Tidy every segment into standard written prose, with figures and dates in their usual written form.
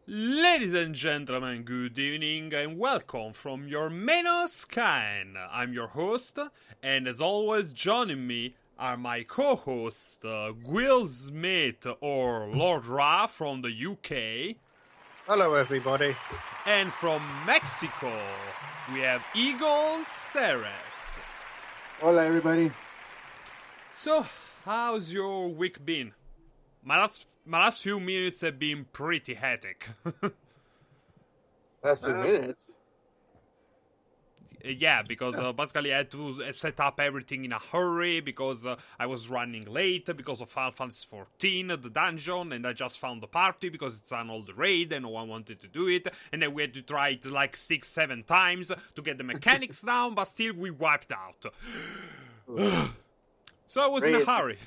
Ladies and gentlemen, good evening and welcome from your Menoscan. I'm your host, and as always, joining me are my co-hosts, Will Smith or Lord Ra from the UK. Hello, everybody. And from Mexico, we have Eagle Ceres. Hola, everybody. So, how's your week been? My last few minutes have been pretty hectic. Last few minutes. Yeah, because basically I had to set up everything in a hurry because I was running late because of Final Fantasy 14, the dungeon, and I just found the party because it's an old raid and no one wanted to do it, and then we had to try it like 6-7 times to get the mechanics down, but still we wiped out. So I was in a hurry.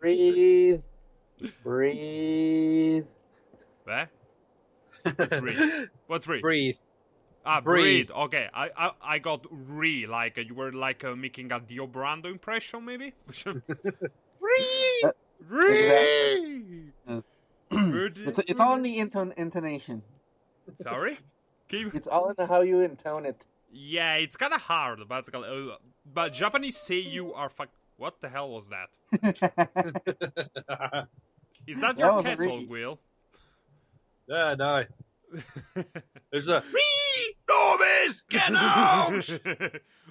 Breathe. Breathe. What? What's breathe? What's breathe? Breathe. Breathe. Okay, I got like you were like making a Dio Brando impression, maybe. Breathe. Breathe. It's all in the intonation. Sorry. It's all in how you intone it. Yeah, it's kind of hard, basically. But Japanese say you are fuck. What the hell was that? Is that your kettle, Will? Yeah, no. There's a Normies, get out!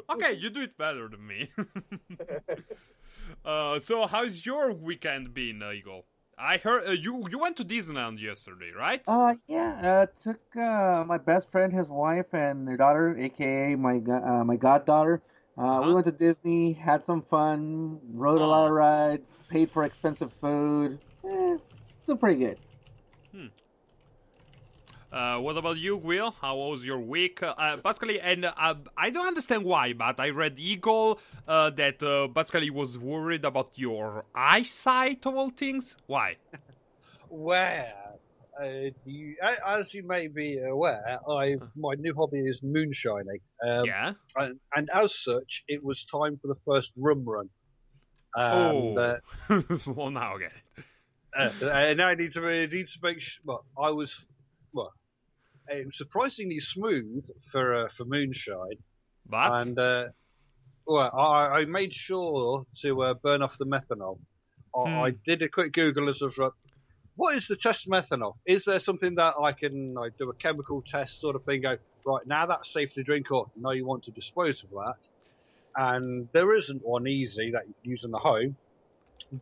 Okay, you do it better than me. So how's your weekend been, Eagle? I heard you went to Disneyland yesterday, right? Yeah. Took my best friend, his wife, and their daughter, aka my goddaughter. We went to Disney, had some fun, rode a lot of rides, paid for expensive food. Still pretty good. What about you, Will? How was your week? Basically, and I don't understand why, but I read Eagle that basically was worried about your eyesight of all things. Why? Well, as you may be aware, my new hobby is moonshining. Yeah. And as such, it was time for the first rum run. Well, now I get it. And I need to make sure. It was surprisingly smooth for moonshine. But And I made sure to burn off the methanol. I did a quick Google as of what is the test methanol? Is there something that I can do a chemical test sort of thing? Go right now that's safe to drink, or no, you want to dispose of that? And there isn't one easy that you can use in the home,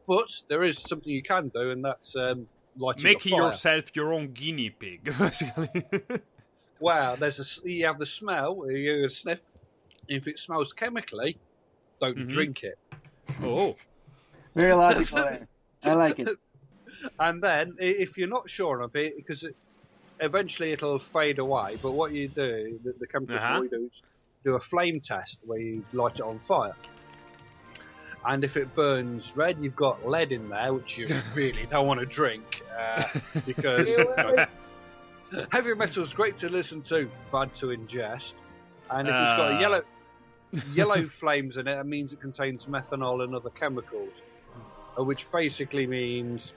but there is something you can do, and that's making yourself your own guinea pig, basically. Well, you have the smell, you sniff. If it smells chemically, don't drink it. Oh. Very logical. I like it. And then, if you're not sure of it, because eventually it'll fade away, but what you do, the chemicals what you do is do a flame test where you light it on fire. And if it burns red, you've got lead in there, which you really don't want to drink, because heavy metal is great to listen to, bad to ingest. And if it's got yellow flames in it, it means it contains methanol and other chemicals, which basically means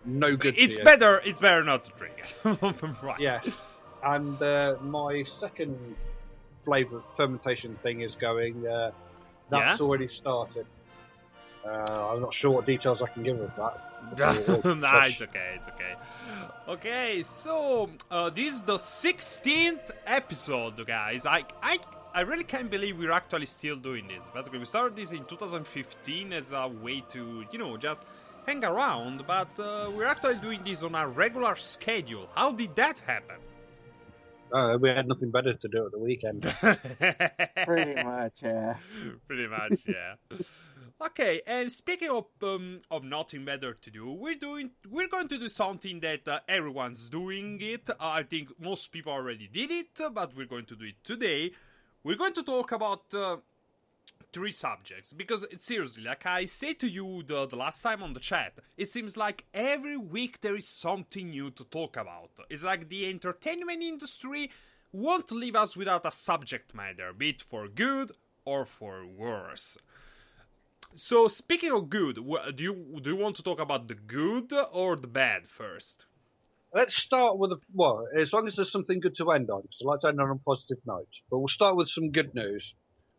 no good. It's better not to drink it. Right. Yes. And my second flavour fermentation thing is going. That's already started. I'm not sure what details I can give of that. Nah, it's okay. Okay, so this is the 16th episode, guys. I really can't believe we're actually still doing this. Basically, we started this in 2015 as a way to, just hang around, but we're actually doing this on a regular schedule. How did that happen? We had nothing better to do at the weekend. Pretty much, yeah. Pretty much, yeah. Okay, and speaking of nothing better to do, we're going to do something that everyone's doing it. I think most people already did it, but we're going to do it today. We're going to talk about 3 subjects, because seriously, like I said to you the last time on the chat, it seems like every week there is something new to talk about. It's like the entertainment industry won't leave us without a subject matter, be it for good or for worse. So, speaking of good, do you want to talk about the good or the bad first? let's start with as long as there's something good to end on, because I like to end on a positive note. But we'll start with some good news.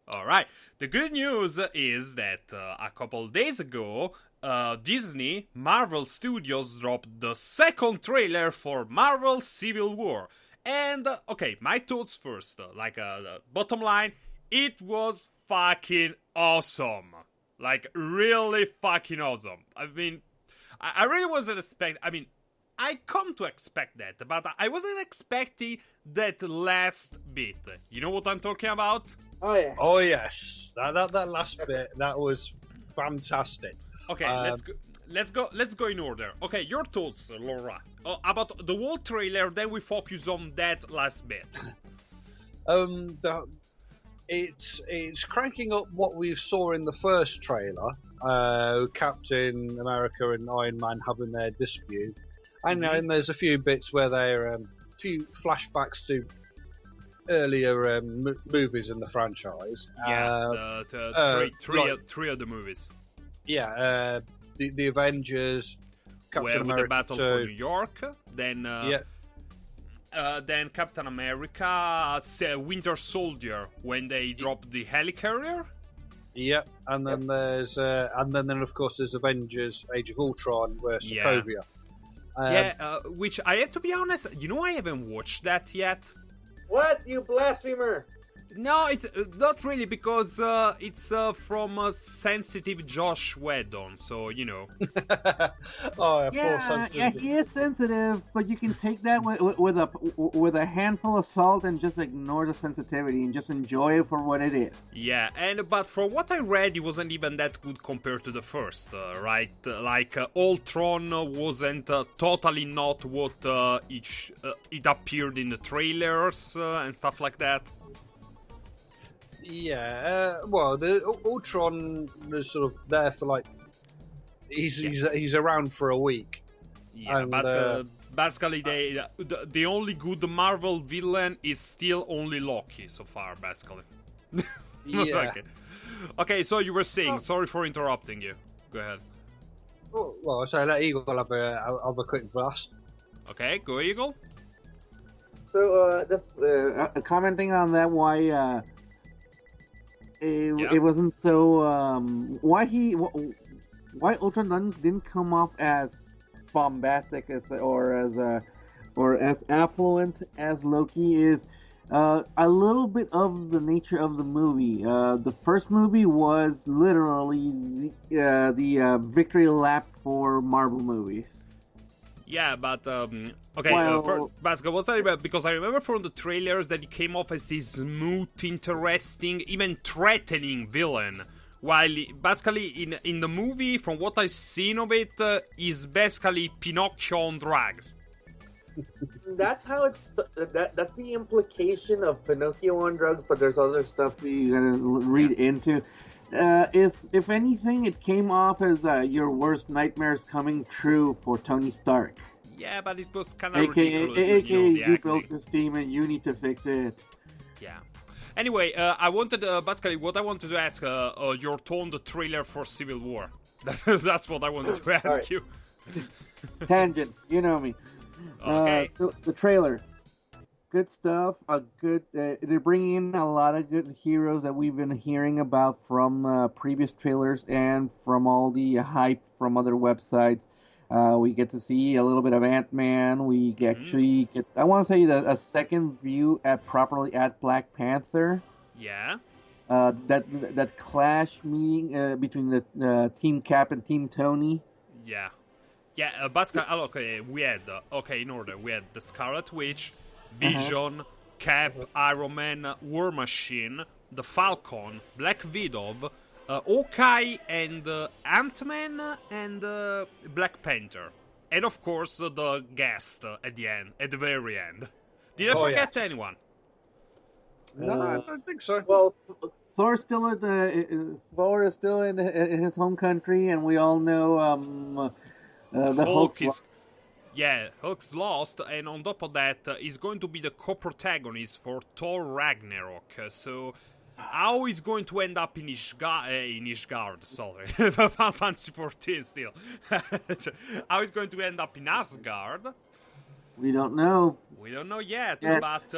All right. The good news is that a couple days ago, Disney, Marvel Studios dropped the second trailer for Marvel Civil War. And, okay, my thoughts first. The bottom line, it was fucking awesome. Like, really fucking awesome. I mean, I really wasn't expecting... I mean, I come to expect that, but I wasn't expecting that last bit. You know what I'm talking about? Oh yeah. Oh yes, that last bit, that was fantastic. Okay, let's go in order. Okay, your thoughts, Laura, about the whole trailer. Then we focus on that last bit. It's cranking up what we saw in the first trailer. Captain America and Iron Man having their dispute. And then there's a few bits where there are a few flashbacks to earlier movies in the franchise. Yeah, three of the movies. Yeah, the Avengers, Captain America, with the Battle for New York, then Captain America, Winter Soldier when they dropped the helicarrier. Yeah, and then there's and then of course there's Avengers: Age of Ultron, where Sokovia. Which I have to be honest, I haven't watched that yet. What, you blasphemer? No, it's not really, because it's from sensitive Josh Whedon, so Oh, yeah, he is sensitive, but you can take that with a handful of salt and just ignore the sensitivity and just enjoy it for what it is. Yeah, but from what I read, it wasn't even that good compared to the first, right? Ultron wasn't totally not what it appeared in the trailers and stuff like that. Yeah, the Ultron was sort of there for he's around for a week. Yeah, and, basically the only good Marvel villain is still only Loki so far, basically. Yeah. Okay, so you were saying, sorry for interrupting you. Go ahead. Well, so let Eagle have a quick blast. Okay, go Eagle. So, just commenting on that, why it wasn't so why Ultron didn't come off as bombastic or as affluent as Loki is a little bit of the nature of the movie. The first movie was literally the victory lap for Marvel movies. Yeah, but okay. Basca, what's that about? Because I remember from the trailers that he came off as this smooth, interesting, even threatening villain. While basically in the movie, from what I've seen of it, is basically Pinocchio on drugs. That's how it's. That's the implication of Pinocchio on drugs. But there's other stuff you gotta read into. If anything, it came off as your worst nightmares coming true for Tony Stark. Yeah, but it was kind of ridiculous. AKA, you built this team and you need to fix it. Yeah. Anyway, I wanted, basically, what I wanted to ask, your tone on the trailer for Civil War. That's what I wanted to ask you. Tangents, you know me. Okay. So the trailer. Good stuff. They're bringing in a lot of good heroes that we've been hearing about from previous trailers and from all the hype from other websites. We get to see a little bit of Ant-Man. We actually get, I want to say, a second view properly at Black Panther. Yeah. That clash meeting between the Team Cap and Team Tony. Yeah. Yeah. Okay. We had in order. We had the Scarlet Witch, Vision, Cap, Iron Man, War Machine, the Falcon, Black Widow, Hawkeye, and Ant-Man, and Black Panther. And of course, the guest at the very end. Did I forget anyone? No, I don't think so. Well, Thor is still in his home country, and we all know the Hulk is. Yeah, Hulk's lost, and on top of that, he's going to be the co-protagonist for Thor Ragnarok. So, how he's going to end up in Ishgard, sorry. Fancy 14 still. How he's going to end up in Asgard. We don't know. We don't know yet, but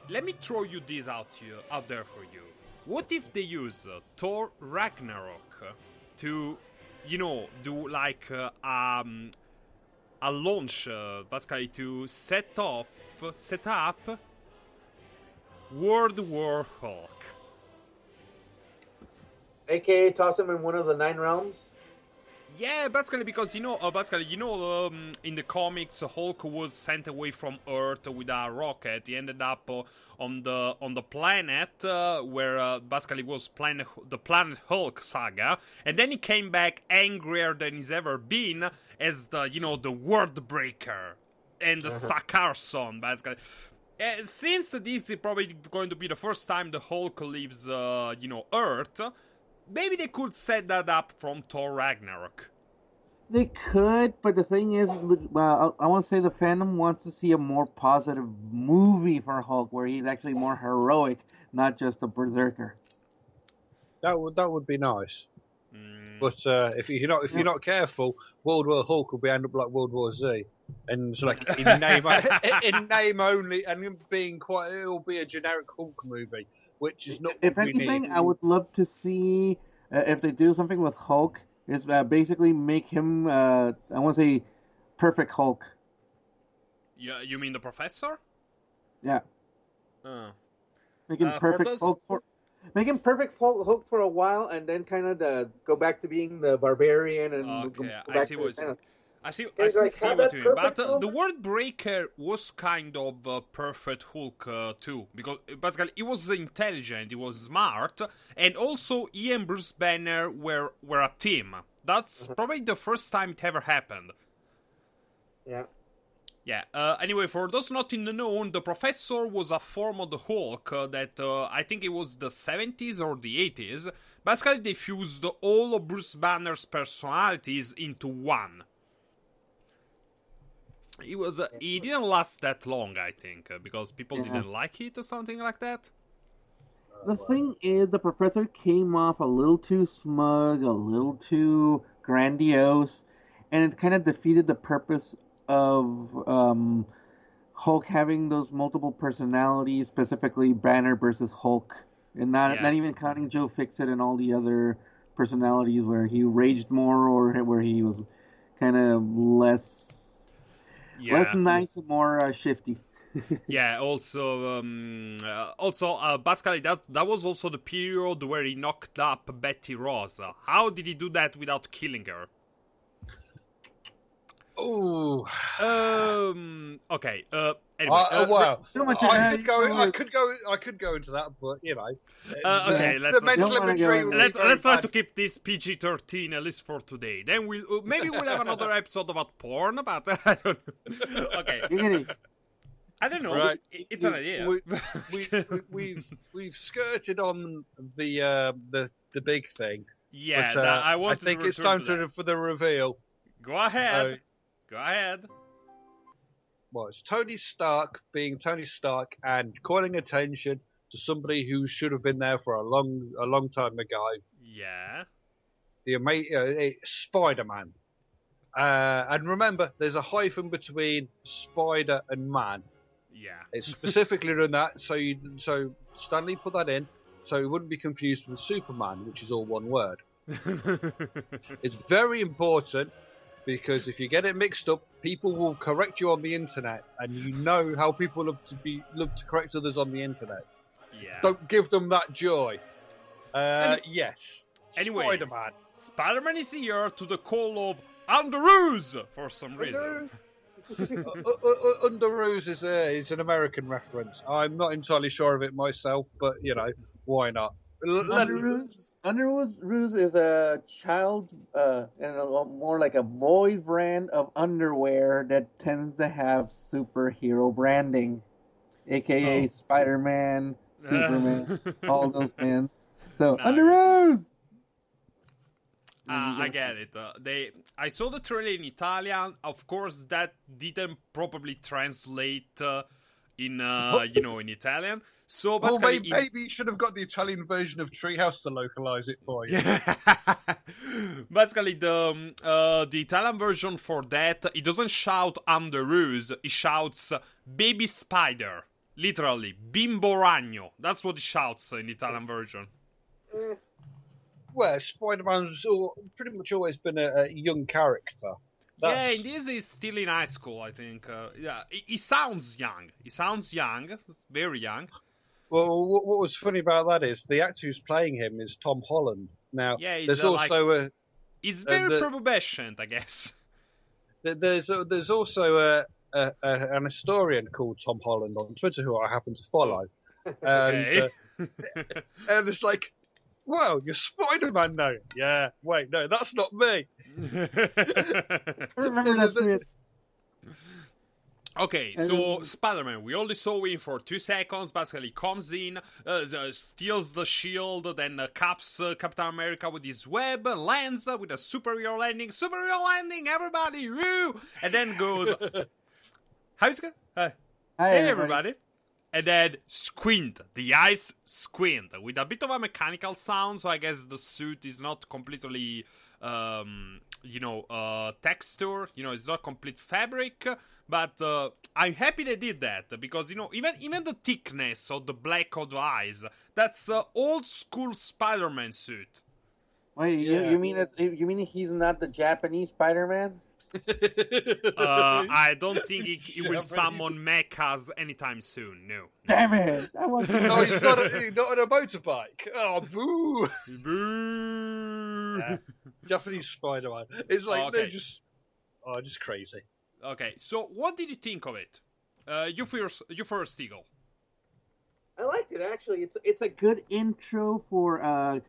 let me throw you this out there for you. What if they use Thor Ragnarok to, do like a launch, basically to set up World War Hulk? AKA toss him in one of the 9 realms? Yeah, basically because in the comics, Hulk was sent away from Earth with a rocket. He ended up on the planet where basically was the Planet Hulk saga, and then he came back angrier than he's ever been as the World Breaker and the Sakaar son, basically. Since this is probably going to be the first time the Hulk leaves Earth, maybe they could set that up from Thor Ragnarok. They could, but the thing is, well, I want to say the fandom wants to see a more positive movie for Hulk, where he's actually more heroic, not just a berserker. That would be nice. But if you're not careful, World War Hulk will end up like World War Z, and so like in name only, and it'll be a generic Hulk movie, which is not. If anything, I would love to see if they do something with Hulk, is basically make him I want to say perfect Hulk. Yeah, you mean the Professor? Yeah. Make him perfect Hulk Make him perfect Hulk for a while, and then kind of go back to being the barbarian. And okay, I see what you mean. But the World Breaker was kind of perfect Hulk too, because basically he was intelligent, he was smart, and also he and Bruce Banner were a team. That's probably the first time it ever happened. Yeah. Yeah, anyway, for those not in the know, the Professor was a form of the Hulk that I think it was the 70s or the 80s. Basically, they fused all of Bruce Banner's personalities into one. He didn't last that long, I think, because people didn't like it or something like that. The thing is, the Professor came off a little too smug, a little too grandiose, and it kind of defeated the purpose of Hulk having those multiple personalities, specifically Banner versus Hulk, and not even counting Joe Fixit and all the other personalities where he raged more or where he was kind of less nice and more shifty. Yeah, also basically that was also the period where he knocked up Betty Ross. How did he do that without killing her? Oh. Okay. Anyway. Wow. I could go into that, but okay. Let's try to keep this PG-13 at least for today. Then maybe we'll have another episode about porn, but I don't know. Okay. I don't know. Right. It's an idea. We've skirted on the big thing. Yeah. But, I think it's time for the reveal. Go ahead. Go ahead. Well, it's Tony Stark being Tony Stark and calling attention to somebody who should have been there for a long time ago. Yeah. The Spider-Man. And remember, there's a hyphen between Spider and Man. Yeah. It's specifically done that, so Stanley put that in, so it wouldn't be confused with Superman, which is all one word. It's very important, because if you get it mixed up, people will correct you on the internet, and you know how people love to correct others on the internet. Yeah. Don't give them that joy. Yes. Anyway, Spider-Man. Spider-Man is here to the call of Underoos for some reason. Underoos is an American reference. I'm not entirely sure of it myself, but why not? Underoos is a child and more like a boy's brand of underwear that tends to have superhero branding, aka Spider-Man, Superman, all those men. So Underoos. I get it. I saw the trailer in Italian. Of course, that didn't properly translate in in Italian. So basically, maybe you should have got the Italian version of Treehouse to localize it for you. Basically, the Italian version for that, it doesn't shout "I'm the ruse," it shouts "baby spider," literally "bimbo ragno." That's what it shouts in the Italian version. Well, Spider-Man's pretty much always been a young character. Yeah, and this is still in high school, I think. Yeah, he sounds young. He sounds young, very young. Well, what was funny about that is the actor who's playing him is Tom Holland. Now, yeah, there's also he's very prepubescent, I guess. There's also an historian called Tom Holland on Twitter who I happen to follow, and and it's like, wow, you're Spider-Man now. Yeah, wait, no, that's not me. Remember that tweet? Okay, so Spider-Man, we only saw him for 2 seconds, basically comes in, steals the shield, then caps Captain America with his web, lands with a superior landing, everybody, woo! And then goes, how's it going? Hey, everybody. And then squint, the eyes squint, with a bit of a mechanical sound, so I guess the suit is not completely, texture, it's not complete fabric. But I'm happy they did that, because, even the thickness of the black of the eyes, that's old school Spider-Man suit. Wait, you mean he's not the Japanese Spider-Man? I don't think he will summon mechas anytime soon, no. Damn it! No, he's not on a motorbike. Oh, boo! Boo! Yeah. Japanese Spider-Man. It's like, they're just crazy. Okay, so what did you think of it? You first, Eagle. I liked it, actually. It's a good intro for a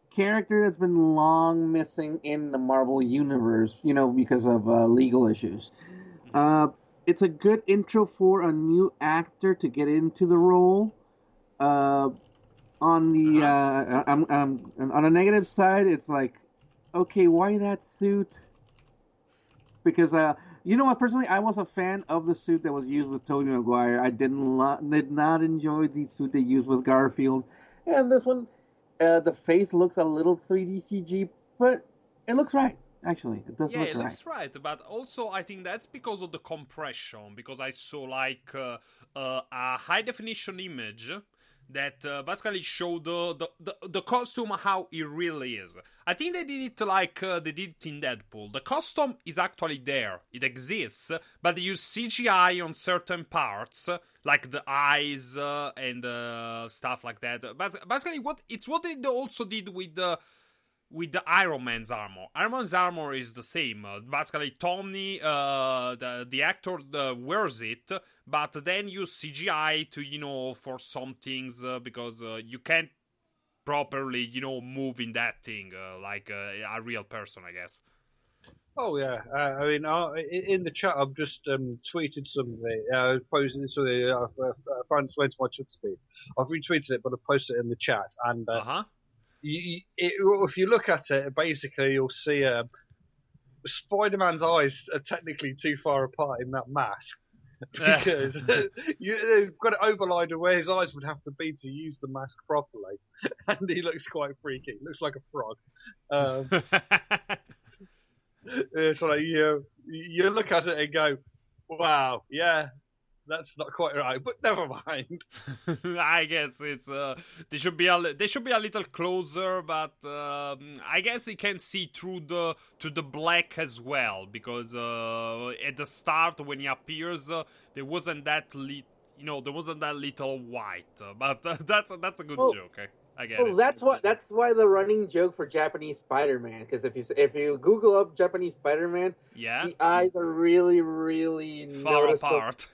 character that's been long missing in the Marvel Universe, because of legal issues. It's a good intro for a new actor to get into the role. On a negative side, it's like, okay, why that suit? Because personally, I was a fan of the suit that was used with Tobey Maguire. I did not enjoy the suit they used with Garfield. And this one, the face looks a little 3D CG, but it looks right. Actually, it does look right. Yeah, it looks right, but also I think that's because of the compression, because I saw a high-definition image that basically showed the costume how it really is. I think they did it like they did it in Deadpool. The costume is actually there. It exists, but they use CGI on certain parts, like the eyes and stuff like that. But basically, what they also did with the Iron Man's armor. Iron Man's armor is the same. Basically, Tony, the actor, wears it, but then use CGI to, for some things, because you can't properly, move in that thing like a real person, I guess. Oh, yeah. In the chat, I've just tweeted something. I posted something. I found its way to my Twitter feed. I've retweeted it, but I posted it in the chat. And if you look at it, basically you'll see Spider-Man's eyes are technically too far apart in that mask, because they've got it overlined where his eyes would have to be to use the mask properly, and he looks quite freaky. He looks like a frog. It's like you look at it and go, "Wow, yeah, that's not quite right," but never mind. I guess it's they should be a little closer, but I guess you can see through to the black as well, because at the start when he appears, there wasn't that little white, but that's a good joke. I get it. That's why the running joke for Japanese Spider-Man, because if you Google up Japanese Spider-Man, the eyes are really, really far apart.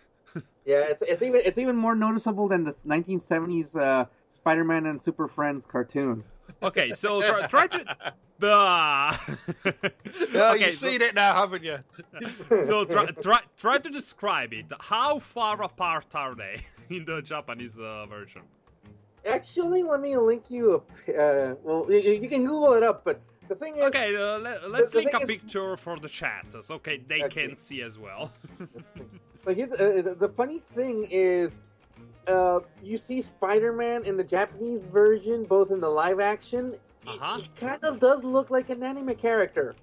Yeah, it's even more noticeable than the 1970s Spider-Man and Super Friends cartoon. Okay, so try to. You've seen it now, haven't you? So try to describe it. How far apart are they in the Japanese version? Actually, let me link you up. You can Google it up, but the thing is... Okay, let's link a picture for the chat, so they can see as well. But here's, the funny thing is, you see Spider-Man in the Japanese version, both in the live action. He kind of does look like an anime character,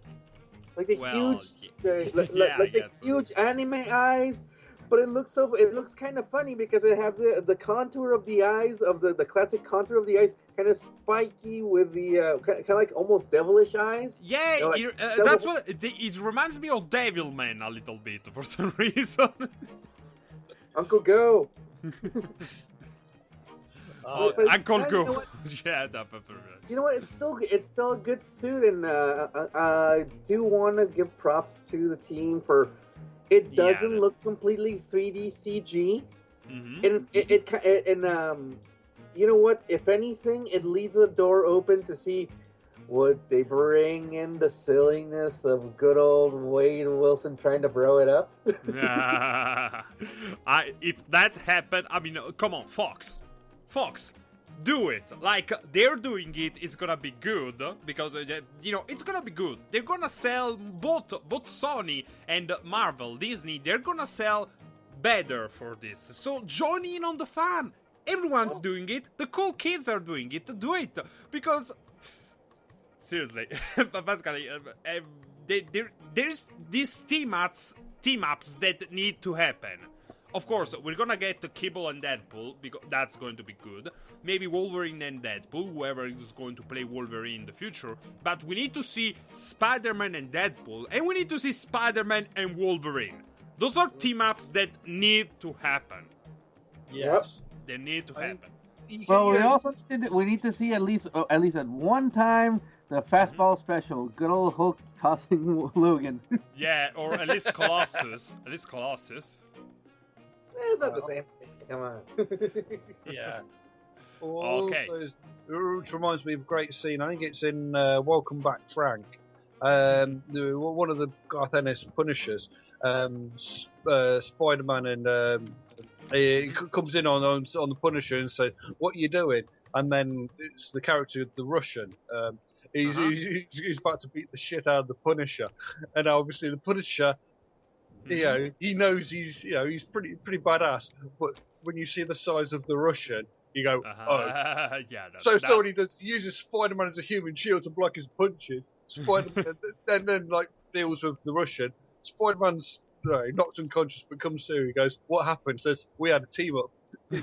like the huge anime eyes. But it looks kind of funny because it has the contour of the eyes of the classic contour of the eyes, kind of spiky with the kind of like almost devilish eyes. Yeah, you know, like, that's what it reminds me of Devilman a little bit for some reason. Uncle Go. Uncle Go. You know yeah, you know what? It's still a good suit, and I do want to give props to the team for. It doesn't look completely 3D CG, and you know what? If anything, it leaves the door open to see would they bring in the silliness of good old Wade Wilson trying to bro it up. If that happened, I mean, come on, Fox, do it. Like, they're doing it, it's gonna be good, because, you know, it's gonna be good. They're gonna sell, both Sony and Marvel, Disney, they're gonna sell better for this. So join in on the fun. Everyone's doing it. The cool kids are doing it. Do it. Because, seriously, basically, there's these team-ups that need to happen. Of course, we're gonna get Cable and Deadpool, because that's going to be good. Maybe Wolverine and Deadpool, whoever is going to play Wolverine in the future. But we need to see Spider-Man and Deadpool, and we need to see Spider-Man and Wolverine. Those are team-ups that need to happen. Yes. They need to happen. Well, we also need to see at least at one time the fastball special. Good old Hulk tossing Logan. Yeah, or at least Colossus. It's not the same thing. Come on. Yeah. Okay. Which reminds me of a great scene. I think it's in Welcome Back, Frank. One of the Garth Ennis Punishers, Spider-Man, and he comes in on the Punisher and says, "What are you doing?" And then it's the character of the Russian. He's about to beat the shit out of the Punisher, and obviously the Punisher. You know, he knows he's pretty badass, but when you see the size of the Russian, you go, oh. Yeah. So he uses Spider-Man as a human shield to block his punches. Spider-Man then like deals with the Russian. Spider-Man's knocked unconscious, but comes to. He goes, "What happened?" Says, "We had a team up." You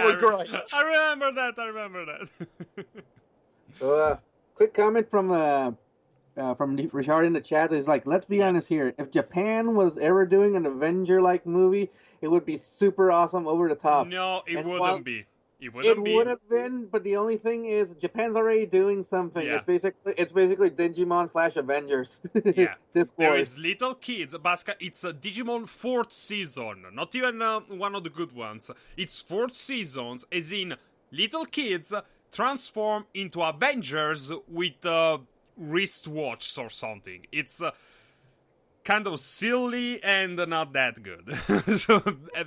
were great. I remember that. So, quick comment from Richard in the chat is like, let's be honest here. If Japan was ever doing an Avenger-like movie, it would be super awesome, over the top. No, it wouldn't be. It would have been, but the only thing is, Japan's already doing something. Yeah. It's basically Digimon / Avengers. Yeah. This there is little kids. Basca, it's a Digimon 4th season. Not even one of the good ones. It's 4th seasons, as in little kids transform into Avengers with wristwatch or something. It's kind of silly and not that good. So, I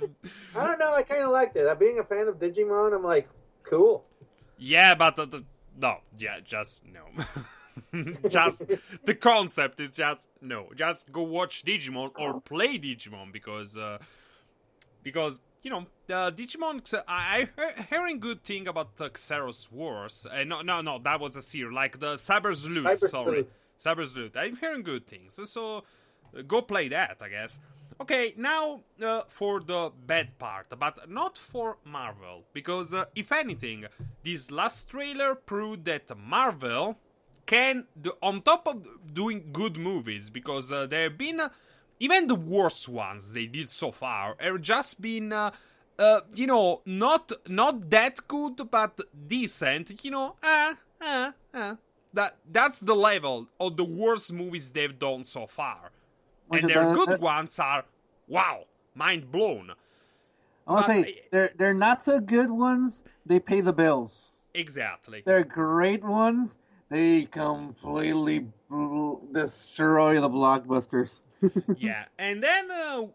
don't know, I kind of liked it. Being a fan of Digimon, I'm like, cool. Yeah, but just no. Just the concept is just no. Just go watch Digimon or play Digimon because you know, Digimon. I hearing good thing about Xeros Wars. No, that was a series like the Cyber Sleuth. Cyber Sleuth. I'm hearing good things. So go play that, I guess. Okay, now for the bad part, but not for Marvel, because if anything, this last trailer proved that Marvel can, on top of doing good movies, because there have been, even the worst ones they did so far, have just been, you know, not that good, but decent, you know, That's the level of the worst movies they've done so far. And their good ones are, wow, mind blown. I want to say, they're not so good ones, they pay the bills. Exactly. They're great ones, they completely destroy the blockbusters. Yeah, and then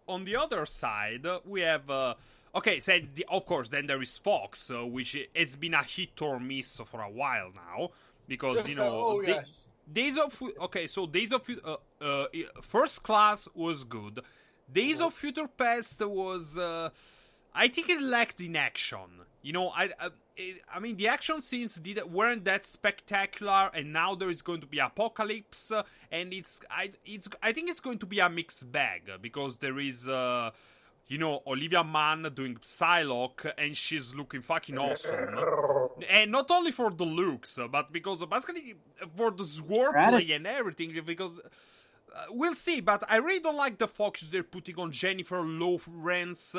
on the other side, we have... okay, so of course, then there is Fox, which has been a hit or miss for a while now. Because, you know... yes. Days of First Class was good. Days of Future Past was, I think it lacked in action. You know, I mean, the action scenes weren't that spectacular, and now there is going to be Apocalypse, and I think it's going to be a mixed bag, because there is, you know, Olivia Munn doing Psylocke, and she's looking fucking awesome. And not only for the looks, but because basically for the swordplay and everything, because... we'll see, but I really don't like the focus they're putting on Jennifer Lawrence.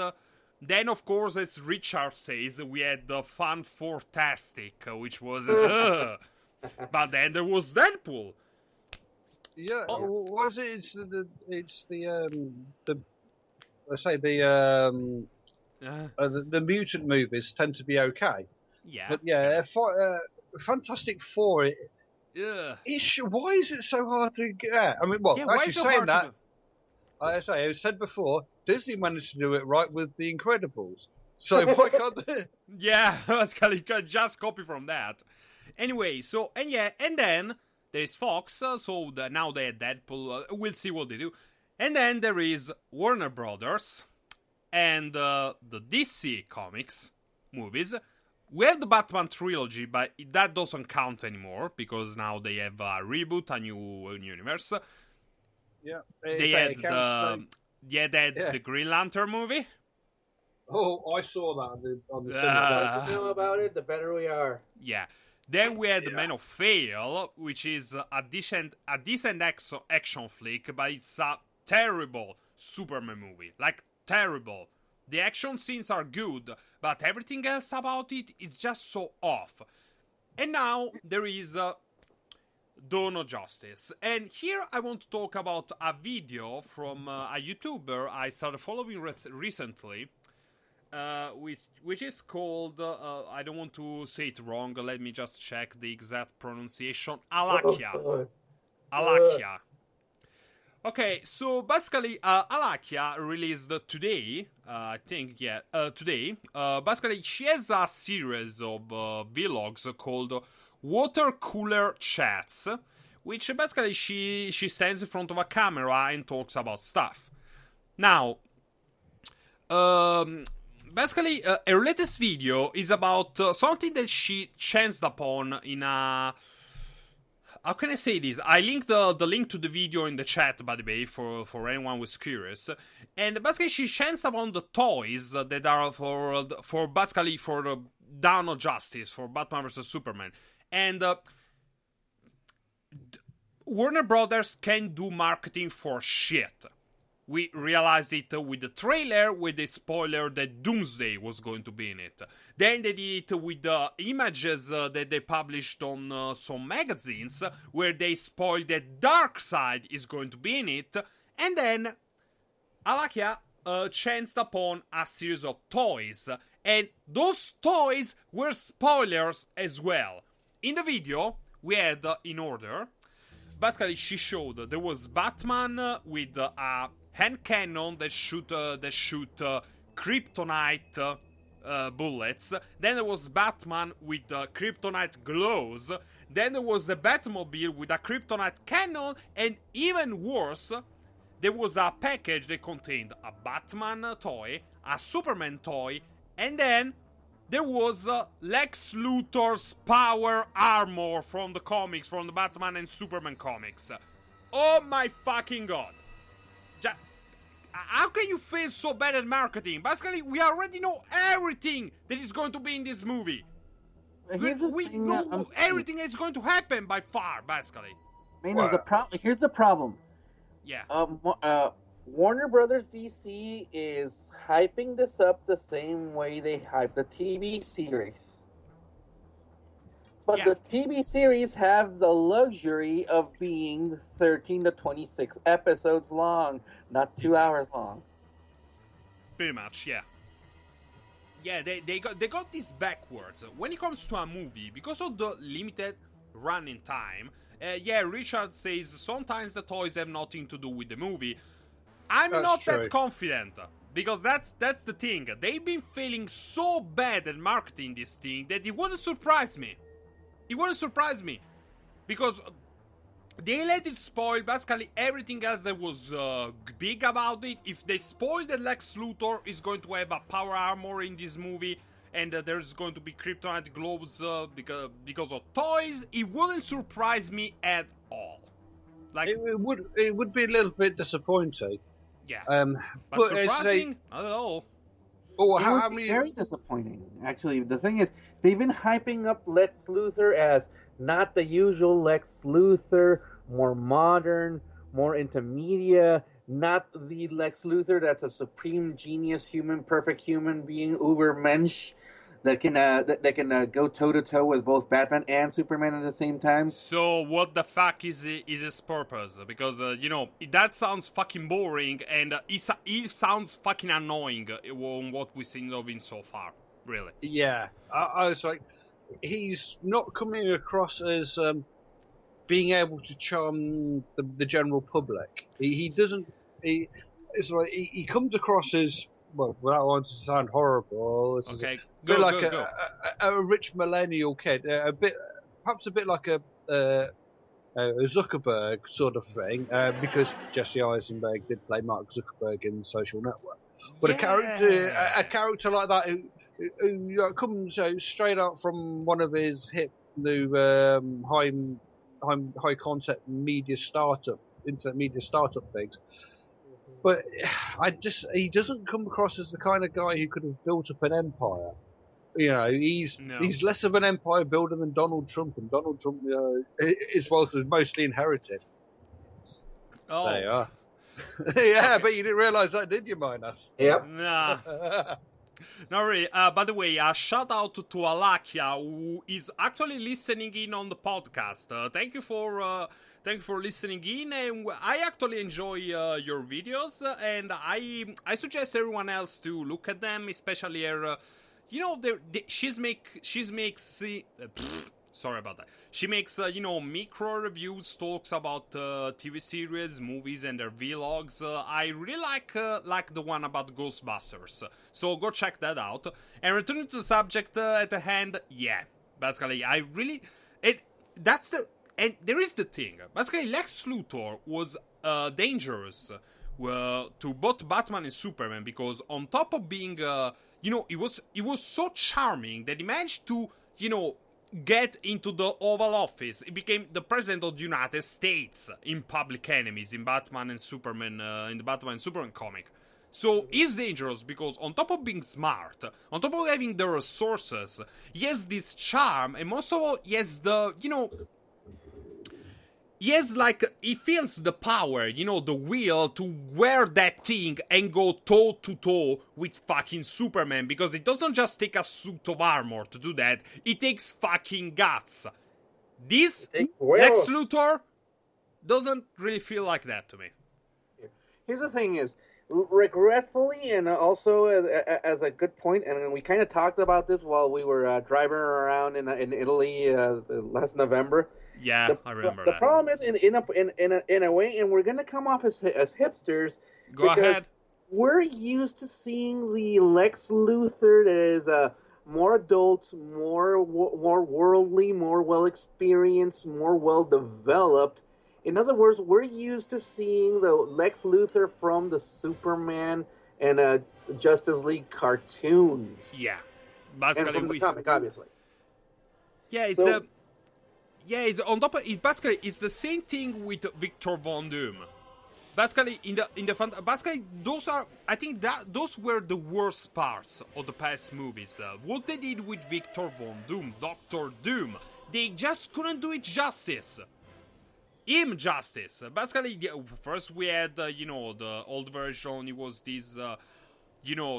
Then, of course, as Richard says, we had the Fun Fantastic, which was... but then there was Deadpool. Yeah, what is it? It's let's say the mutant movies tend to be okay. Yeah. But yeah, Fantastic Four... Yeah. Why is it so hard to get? I mean, well, actually saying that, I said before, Disney managed to do it right with The Incredibles. So why can't they? Yeah, you can just copy from that. Anyway, and then there's Fox, now they had Deadpool, we'll see what they do. And then there is Warner Brothers, and the DC Comics movies. We have the Batman trilogy, but that doesn't count anymore, because now they have a reboot, a new universe. Yeah. They had the Green Lantern movie. Oh, I saw that on the cinema. The more we know about it, the better we are. Yeah. Then we had Man of Steel, which is a decent action flick, but it's a terrible Superman movie. Like, terrible. The action scenes are good, but everything else about it is just so off. And now there is Dawn of Justice. And here I want to talk about a video from a YouTuber I started following recently, which is called, I don't want to say it wrong, let me just check the exact pronunciation, Alakia. Alakia. Okay, so basically, Alakia released today, today. Basically, she has a series of vlogs called Water Cooler Chats, which basically she stands in front of a camera and talks about stuff. Now, basically, her latest video is about something that she chanced upon in a... How can I say this? I linked the link to the video in the chat, by the way, for anyone who's curious. And basically, she chanced upon the toys that are for the Dawn of Justice, for Batman vs Superman. And Warner Brothers can do marketing for shit. We realized it with the trailer, with the spoiler that Doomsday was going to be in it. Then they did it with the images that they published on some magazines, where they spoiled that Darkseid is going to be in it. And then Alakia chanced upon a series of toys. And those toys were spoilers as well. In the video, we had, in order, basically she showed there was Batman with a hand cannon that shoot kryptonite bullets. Then there was Batman with kryptonite glows. Then there was the Batmobile with a kryptonite cannon. And even worse, there was a package that contained a Batman toy, a Superman toy, and then there was Lex Luthor's power armor from the comics, from the Batman and Superman comics. Oh my fucking god. How can you feel so bad at marketing? Basically, we already know everything that is going to be in this movie. We know everything that's going to happen by far, basically. Here's the problem. Yeah. Warner Brothers DC is hyping this up the same way they hype the TV series. But the TV series have the luxury of being 13 to 26 episodes long, not 2 hours long. Pretty much, yeah. Yeah, they got this backwards. When it comes to a movie, because of the limited running time, Richard says sometimes the toys have nothing to do with the movie. I'm not that confident, because that's the thing. They've been failing so bad at marketing this thing that it wouldn't surprise me. It wouldn't surprise me, because they let it spoil basically everything else that was big about it. If they spoil that Lex Luthor is going to have a power armor in this movie, and there's going to be kryptonite globes because of toys, it wouldn't surprise me at all. Like it would be a little bit disappointing. Yeah, but surprising, not at all. Oh, It would be very disappointing. Actually, the thing is, they've been hyping up Lex Luthor as not the usual Lex Luthor, more modern, more into media, not the Lex Luthor that's a supreme genius, perfect human being, Ubermensch, that can go toe to toe with both Batman and Superman at the same time. So what the fuck is his purpose? Because that sounds fucking boring, and it sounds fucking annoying on what we've seen of him so far. Really? Yeah, I was like, he's not coming across as being able to charm the general public. He doesn't. It's like he comes across as, well, without wanting to sound horrible, okay, go. A rich millennial kid, perhaps a bit like a Zuckerberg sort of thing, because Jesse Eisenberg did play Mark Zuckerberg in Social Network. But a character like that who comes straight out from one of his hip new high concept media startup, internet media startup things. But he doesn't come across as the kind of guy who could have built up an empire. He's less of an empire builder than Donald Trump, and Donald Trump, his wealth was mostly inherited. Oh, there you are. Yeah, but you didn't realise that, did you, Minas? Yep. Nah. Not really. By the way, a shout out to Alakia, who is actually listening in on the podcast. Thank you for listening in, and I actually enjoy your videos, and I suggest everyone else to look at them, especially her. Sorry about that. She makes micro reviews, talks about TV series, movies, and their vlogs. I really like the one about Ghostbusters, so go check that out. And returning to the subject at hand, yeah, basically, and there is the thing. Basically, Lex Luthor was dangerous to both Batman and Superman, because on top of being, he was so charming that he managed to, get into the Oval Office. He became the president of the United States in Public Enemies, in Batman and Superman, in the Batman and Superman comic. So he's dangerous because on top of being smart, on top of having the resources, he has this charm, and most of all, he has the, he feels the power, the will to wear that thing and go toe to toe with fucking Superman, because it doesn't just take a suit of armor to do that, it takes fucking guts. This Lex Luthor doesn't really feel like that to me. Here's the thing is, regretfully, and also as a good point, and we kind of talked about this while we were driving around in Italy last November. Yeah, I remember that. The problem is, in a way, and we're gonna come off as hipsters. Go ahead. We're used to seeing the Lex Luthor that is more adult, more worldly, more well experienced, more well developed. In other words, we're used to seeing the Lex Luthor from the Superman and Justice League cartoons. Yeah, basically, and from the comic, obviously. Yeah, it's on top of it. Basically, it's the same thing with Victor Von Doom. Basically, basically, I think those were the worst parts of the past movies. What they did with Victor Von Doom, Doctor Doom, they just couldn't do it justice. Justice. Basically, first we had, the old version. It was this,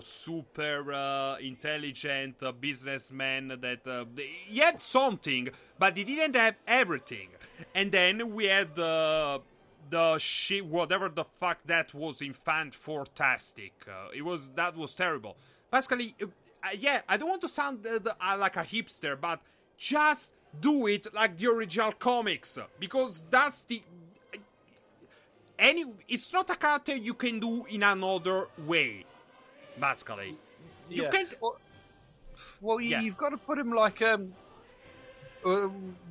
super intelligent businessman that he had something, but he didn't have everything. And then we had the shit, whatever the fuck that was, Infant Fantastic. That was terrible. Basically, I don't want to sound like a hipster, but just do it like the original comics, because that's it's not a character you can do in another way. Basically, you can't. Well, you've got to put him like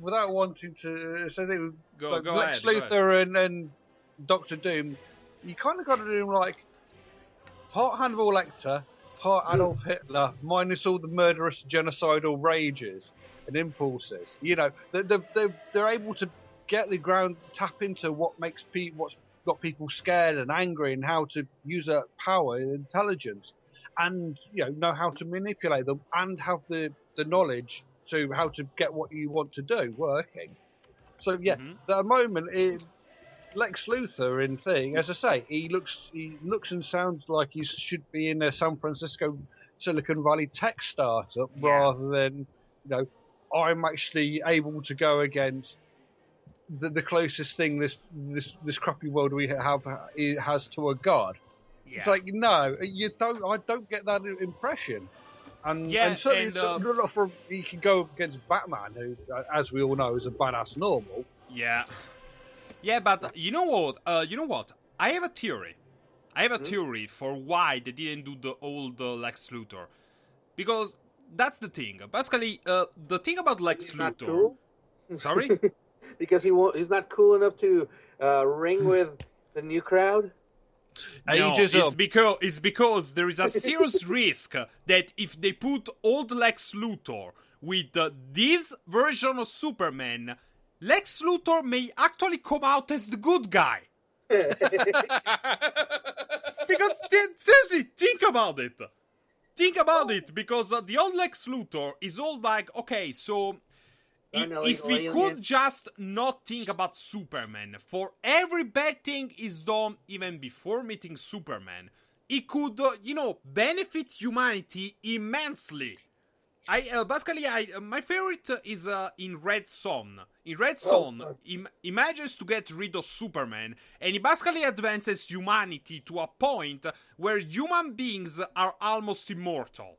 without wanting to say that Go Lex ahead. Luthor and Doctor Doom, you kind of got to do them like part Hannibal Lecter, part Adolf Hitler, minus all the murderous genocidal rages and impulses. You know, they're able to get the ground, tap into what's got people scared and angry, and how to use that power and intelligence, and know how to manipulate them, and have the knowledge to how to get what you want to do working. So the moment Lex Luthor in Thing, as I say, he looks and sounds like he should be in a San Francisco Silicon Valley tech startup, rather than I'm actually able to go against the closest thing this crappy world we have has to a god. Yeah. It's like, no, you don't. I don't get that impression. And certainly not for he can go against Batman, who, as we all know, is a badass normal. Yeah. Yeah, but you know what? I have a theory. I have a theory for why they didn't do the old Lex Luthor. Because that's the thing. Basically, the thing about Lex Luthor... Not cool? Sorry? Because he's not cool enough to ring with the new crowd? No, it's because there is a serious risk that if they put old Lex Luthor with this version of Superman, Lex Luthor may actually come out as the good guy. Because, seriously, think about it. Think about it, because the old Lex Luthor is all like, okay, so... If we could just not think about Superman, for every bad thing is done even before meeting Superman, it could, benefit humanity immensely. My favorite is in Red Son. In Red Son, he manages to get rid of Superman, and he basically advances humanity to a point where human beings are almost immortal.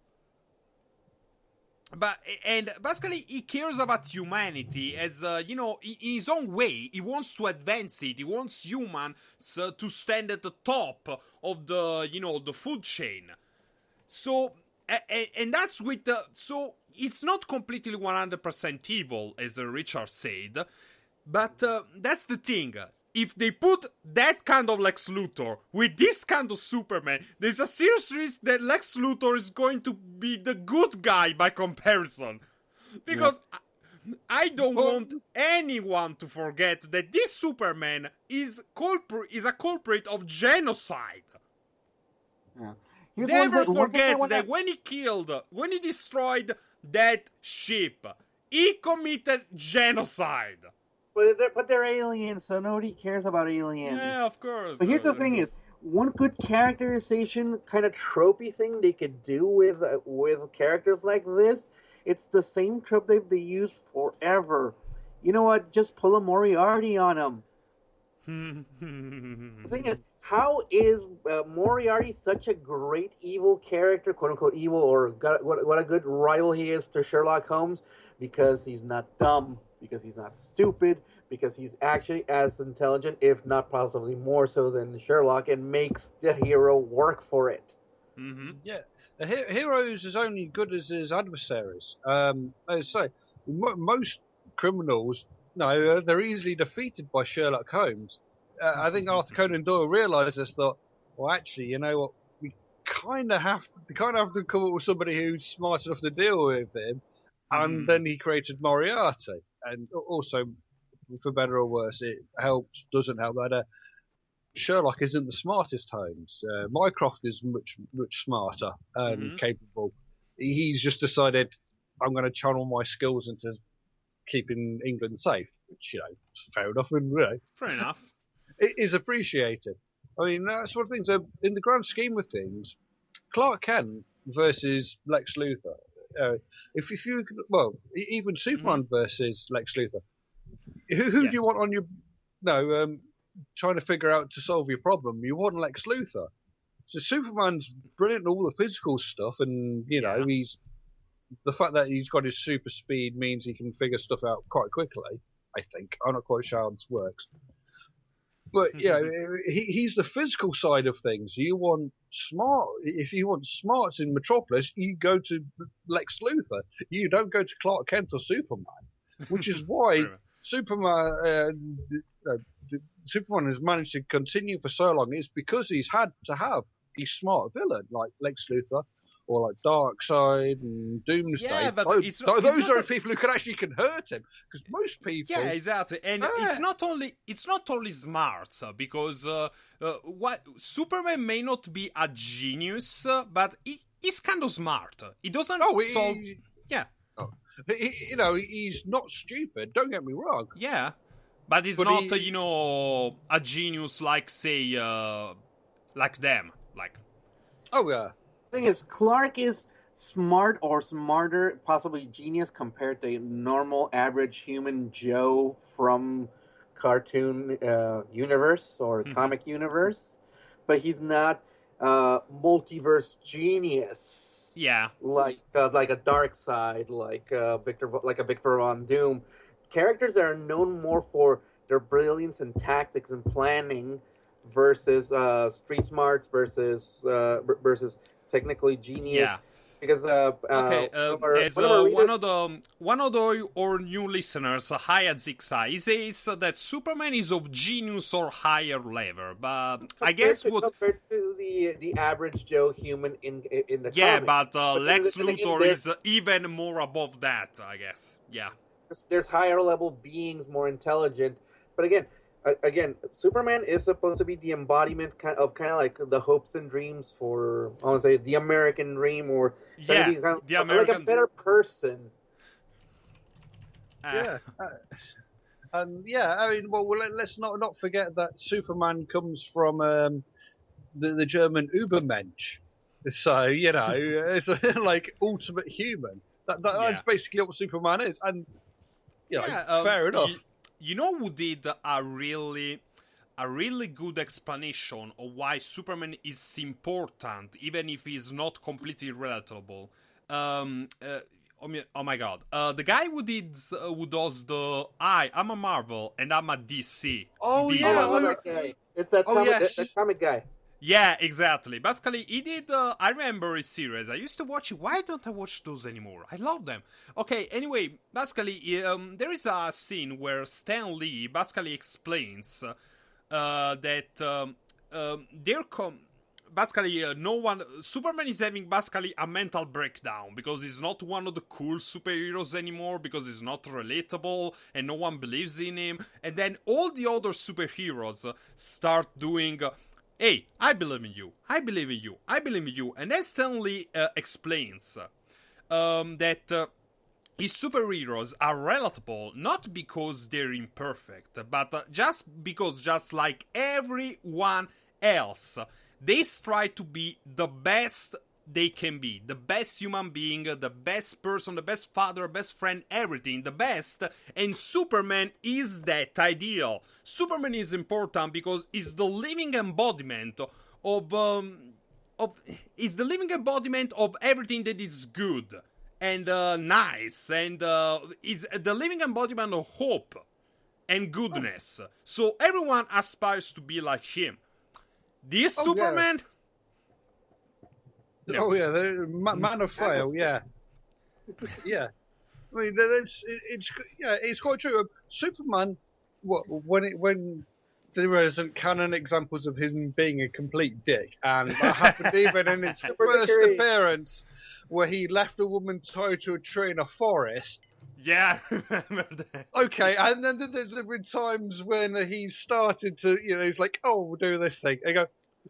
And basically, he cares about humanity as, in his own way. He wants to advance it. He wants humans to stand at the top of the food chain. So, and that's with so it's not completely 100% evil, as Richard said, but that's the thing. If they put that kind of Lex Luthor with this kind of Superman, there's a serious risk that Lex Luthor is going to be the good guy by comparison. Because I don't want anyone to forget that this Superman is a culprit of genocide. Yeah. Never forget that when he destroyed that ship, he committed genocide. But they're aliens, so nobody cares about aliens. Yeah, of course. But here's the thing: is one good characterization kind of tropey thing they could do with characters like this. It's the same trope they used forever. You know what? Just pull a Moriarty on them. The thing is, how is Moriarty such a great evil character, quote unquote evil, or what a good rival he is to Sherlock Holmes? Because he's not dumb. Because he's not stupid, because he's actually as intelligent, if not possibly more so than Sherlock, and makes the hero work for it. Mm-hmm. Yeah, the hero is as only good as his adversaries. As I say, most criminals, they're easily defeated by Sherlock Holmes. I think Arthur Conan Doyle realised this, thought, well, actually, you know what, we kind of have to come up with somebody who's smart enough to deal with him, and then he created Moriarty. And also, for better or worse, it helps, doesn't help that Sherlock isn't the smartest Holmes. Mycroft is much smarter and capable. He's just decided, I'm going to channel my skills into keeping England safe, which, is fair enough. And, fair enough. It is appreciated. I mean, that's one of the things. In the grand scheme of things, Clark Kent versus Lex Luthor. If you even Superman versus Lex Luthor, who do you want on your trying to figure out to solve your problem? You want Lex Luthor. So Superman's brilliant at all the physical stuff, and he's the fact that he's got his super speed means he can figure stuff out quite quickly. I think I'm not quite sure how this works, but he's the physical side of things. You want smart. If you want smarts in Metropolis, you go to Lex Luthor. You don't go to Clark Kent or Superman. which is why Pretty much. Superman has managed to continue for so long. It's because he's had to have a smart villain like Lex Luthor or like Darkseid and Doomsday. Yeah, but those are people who can hurt him, because most people. Yeah, exactly, and it's not only smart, because what Superman may not be a genius, but he's kind of smart. He doesn't solve. Yeah. He's not stupid. Don't get me wrong. Yeah, but he's not, a genius like, say, like them. Like. Oh yeah. Thing is, Clark is smart or smarter, possibly genius, compared to normal average human Joe from cartoon universe or comic universe, but he's not multiverse genius. Yeah, like a Darkseid, like a Victor Von Doom. Characters that are known more for their brilliance and tactics and planning versus street smarts versus technically genius. Yeah. Because one of our new listeners, Hayat he says that Superman is of genius or higher level, but I guess compared to the average Joe human in the comic. but Lex Luthor is even more above that, I guess. Yeah, there's higher level beings, more intelligent, but again, Superman is supposed to be the embodiment kind of like the hopes and dreams for, I want to say, the American dream, or the American, like a better person. And I mean, let's not forget that Superman comes from the German Übermensch, so it's like ultimate human. That's basically what Superman is, and fair enough. You know who did a really good explanation of why Superman is important, even if he's not completely relatable? Oh my god. The guy who does the I'm a Marvel and I'm a DC. Oh yeah, it's that comic guy. Yeah, exactly. Basically, he did. I remember his series. I used to watch it. Why don't I watch those anymore? I love them. Okay, anyway, basically, there is a scene where Stan Lee basically explains that Superman is having basically a mental breakdown because he's not one of the cool superheroes anymore, because he's not relatable and no one believes in him. And then all the other superheroes start doing. Hey, I believe in you. I believe in you. I believe in you. And then Stanley explains that his superheroes are relatable not because they're imperfect, but just because, just like everyone else, they strive to be the best they can be. The best human being, the best person, the best father, best friend, everything, the best. And Superman is that ideal. Superman is important because he's the living embodiment of everything that is good and nice, and is the living embodiment of hope and goodness. So everyone aspires to be like him. This Superman. Yeah. No. Oh yeah, the Man of Fail. Yeah, yeah. I mean, it's quite true. Superman, when there isn't canon examples of him being a complete dick, and that happened even in his first appearance, where he left a woman tied to a tree in a forest. Yeah, I remember that. Okay, and then there's been times when he started to, he's like, "Oh, we'll do this thing." I go,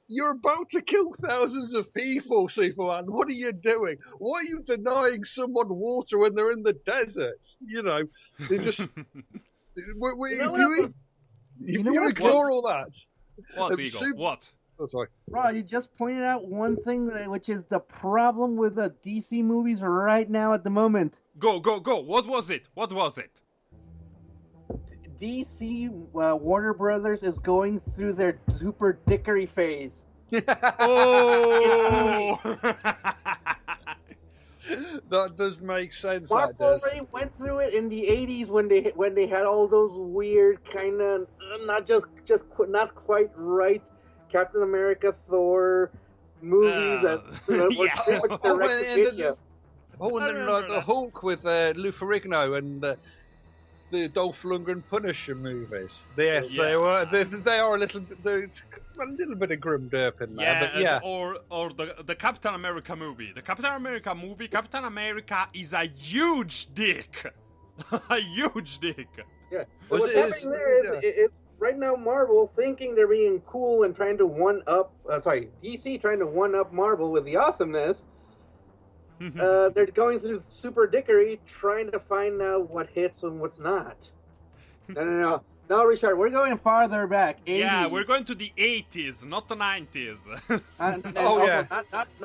"You're about to kill thousands of people, Superman. What are you doing? Why are you denying someone water when they're in the desert?" They just. If you ignore all that. What, Eagle? What? Oh, sorry. Right, you just pointed out one thing, which is the problem with the DC movies right now at the moment. Go. What was it? DC, Warner Brothers is going through their super dickery phase. Oh! That does make sense. Marvel already went through it in the 80s when they had all those weird kind of not quite right Captain America, Thor movies that were pretty much direct to video. The Hulk with Lou Ferrigno and the Dolph Lundgren Punisher movies. Yes, they were. They are a little bit of grim derp in there. Yeah, or the Captain America movie. The Captain America movie. Captain America is a huge dick. A huge dick. Yeah. So what's happening there is right now Marvel thinking they're being cool and trying to DC trying to one up Marvel with the awesomeness. They're going through super dickery trying to find out what hits and what's not. No, Richard, we're going farther back. 80s. Yeah, we're going to the 80s, not the 90s. and also,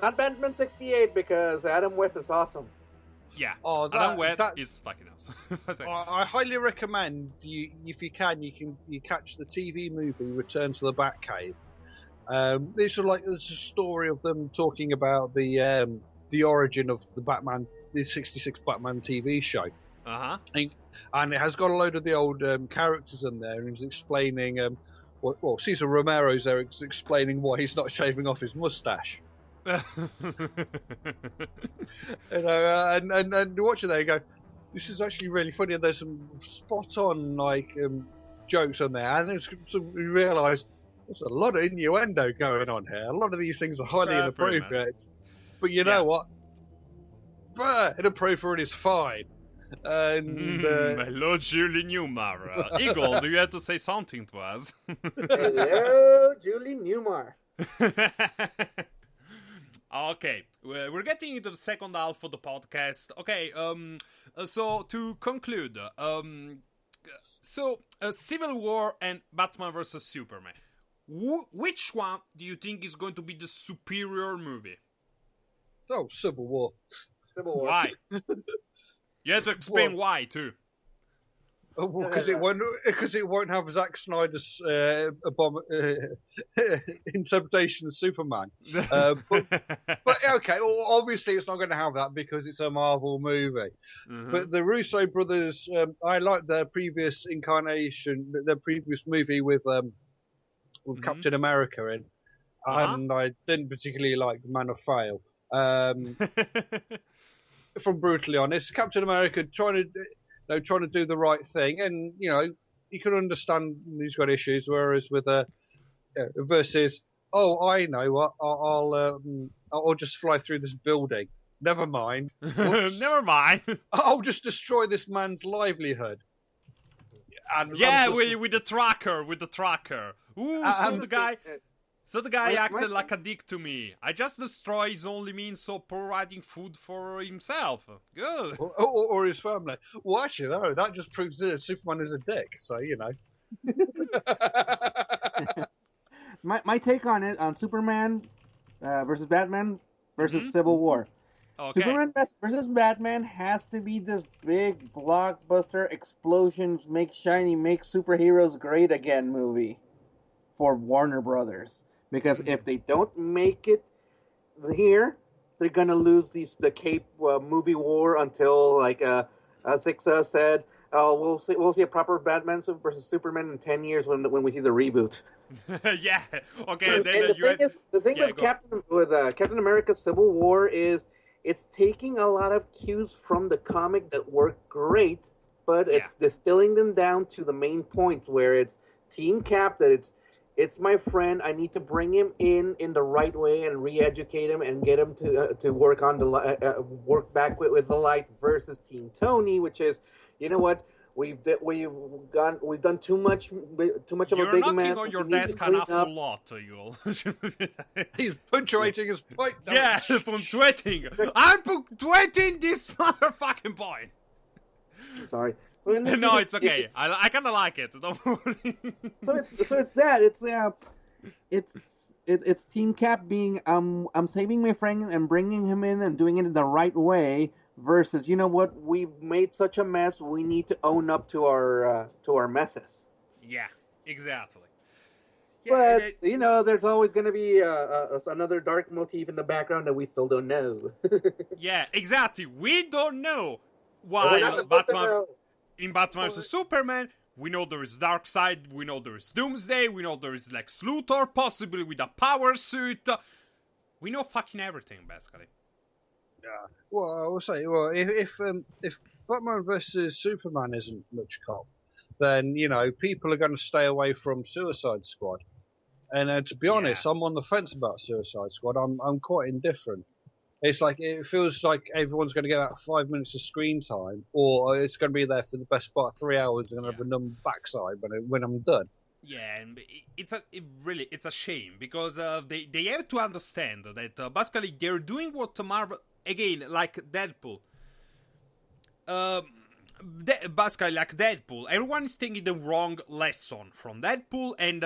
not Batman 68 because Adam West is awesome. Yeah, Adam West is fucking awesome. I highly recommend if you can catch the TV movie Return to the Batcave. It's a story of them talking about the origin of the 66 Batman TV show. And it has got a load of the old characters in there, and he's explaining. Cesar Romero's there explaining why he's not shaving off his mustache. And watching there, you go, this is actually really funny. And there's some spot on jokes on there, and you realise there's a lot of innuendo going on here. A lot of these things are highly inappropriate. But you know what? Inappropriate is fine. And hello, Julie Newmar. Eagle, do you have to say something to us? Hello, Julie Newmar. Okay, we're getting into the second half of the podcast. Okay, so to conclude, Civil War and Batman vs Superman. Which one do you think is going to be the superior movie? Oh, Civil War. Why? You have to explain why too. Because it won't have Zack Snyder's interpretation of Superman. But okay, well, obviously it's not going to have that because it's a Marvel movie. But the Russo brothers, I liked their previous incarnation, their previous movie with Captain America in, and I didn't particularly like Man of Fail. If I'm brutally honest, Captain America trying to do the right thing, and you can understand he's got issues. Whereas with versus, I know what, I'll just fly through this building. Never mind. Never mind. I'll just destroy this man's livelihood. And with the tracker. Ooh, So the guy acted like a dick to me. I just destroy his only means of providing food for himself. Good. Or his family. Well, actually, no, that just proves that Superman is a dick. So, my take on it, on Superman versus Batman versus Civil War. Okay. Superman versus Batman has to be this big blockbuster explosions, make shiny, make superheroes great again movie for Warner Brothers. Because if they don't make it here, they're gonna lose the Cape movie war until Six said, we'll see a proper Batman versus Superman in 10 years when we see the reboot. Yeah. Okay. The thing with Captain America: Civil War is it's taking a lot of cues from the comic that work great, but it's distilling them down to the main point where it's Team Cap, that it's my friend. I need to bring him in the right way and re-educate him and get him to work on work back with the light. Versus Team Tony, which is, you know what, we've done too much of a big mess. You're knocking on your desk an awful lot, you. He's punctuating his point. Yeah, punctuating. I'm punctuating this motherfucking point. Sorry. No, it's okay. I kind of like it. Don't worry. So it's Team Cap being I'm saving my friend and bringing him in and doing it in the right way. Versus, you know what, we've made such a mess. We need to own up to our messes. Yeah, exactly. Yeah, but there's always going to be another dark motif in the background that we still don't know. Yeah, exactly. We don't know why Batman. In Batman vs Superman, we know there is Darkseid, we know there is Doomsday, we know there is Lex Luthor, possibly with a power suit. We know fucking everything, basically. Yeah. Well, I will say, well, if Batman versus Superman isn't much cop, then people are going to stay away from Suicide Squad. And to be Yeah. honest, I'm on the fence about Suicide Squad. I'm quite indifferent. It's like it feels like everyone's going to get about 5 minutes of screen time, or it's going to be there for the best part of 3 hours and have a numb backside when I'm done. Yeah, and it's a shame because they have to understand that basically they're doing what Marvel again like Deadpool. Basically, like Deadpool, everyone is taking the wrong lesson from Deadpool, and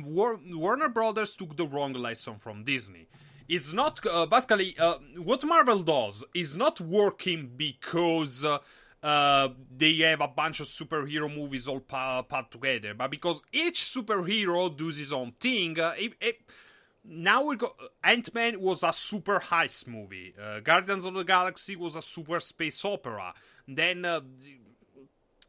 Warner Brothers took the wrong lesson from Disney. It's not basically what Marvel does is not working because they have a bunch of superhero movies all put together, but because each superhero does his own thing. Now we go. Ant-Man was a super heist movie. Guardians of the Galaxy was a super space opera. Then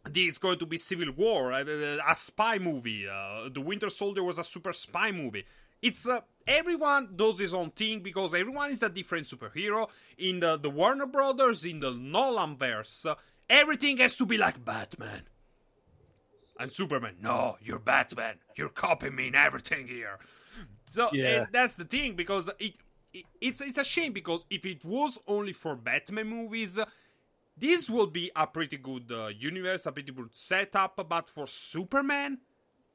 this is going to be Civil War, a spy movie. The Winter Soldier was a super spy movie. It's everyone does his own thing because everyone is a different superhero. In the Warner Brothers, in the Nolan verse, everything has to be like Batman and Superman. No, you're Batman. You're copying me in everything here. So that's the thing because it's a shame because if it was only for Batman movies, this would be a pretty good universe, a pretty good setup. But for Superman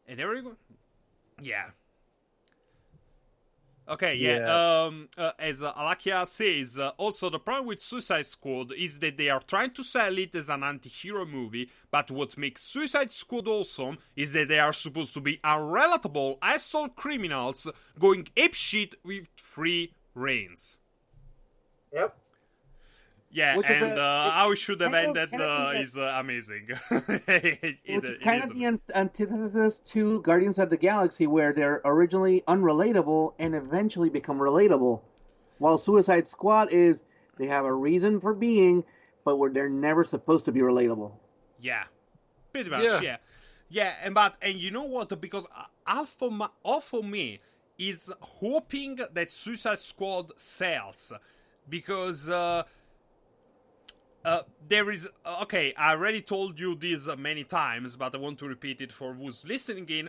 and everyone, yeah. Okay, as Alakia says, also the problem with Suicide Squad is that they are trying to sell it as an anti-hero movie, but what makes Suicide Squad awesome is that they are supposed to be unrelatable asshole criminals going apeshit with free reigns. Yep. Yeah, Which and how it should have ended is amazing. Which is kind of the antithesis to Guardians of the Galaxy, where they're originally unrelatable and eventually become relatable. While Suicide Squad is, they have a reason for being, but they're never supposed to be relatable. Yeah, pretty much, yeah. And you know what? Because all for me is hoping that Suicide Squad sells. Because... there is... okay, I already told you this many times, but I want to repeat it for who's listening in.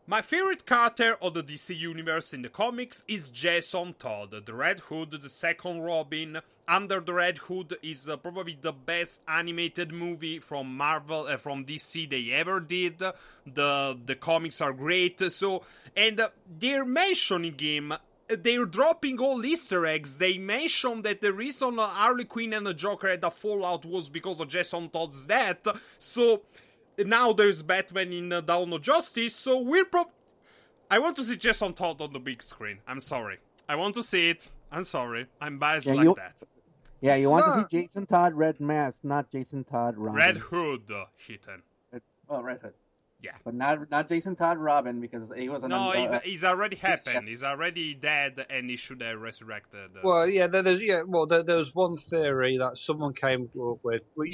My favorite character of the DC Universe in the comics is Jason Todd, the Red Hood, the second Robin. Under the Red Hood is probably the best animated movie from Marvel, from DC they ever did. The comics are great, so... And they're mentioning him... They're dropping all Easter eggs. They mentioned that the reason Harley Quinn and the Joker had a fallout was because of Jason Todd's death. So now there's Batman in Dawn of Justice. So I want to see Jason Todd on the big screen. I'm sorry. I want to see it. I'm sorry. I'm biased that. Yeah, you want to see Jason Todd Red Mask, not Jason Todd Robin. Red Hood, Hitman. Red Hood. Yeah, but not Jason Todd Robin because he was he's already happened. He's already dead, and he should have resurrected. Well, there's one theory that someone came up with. Well,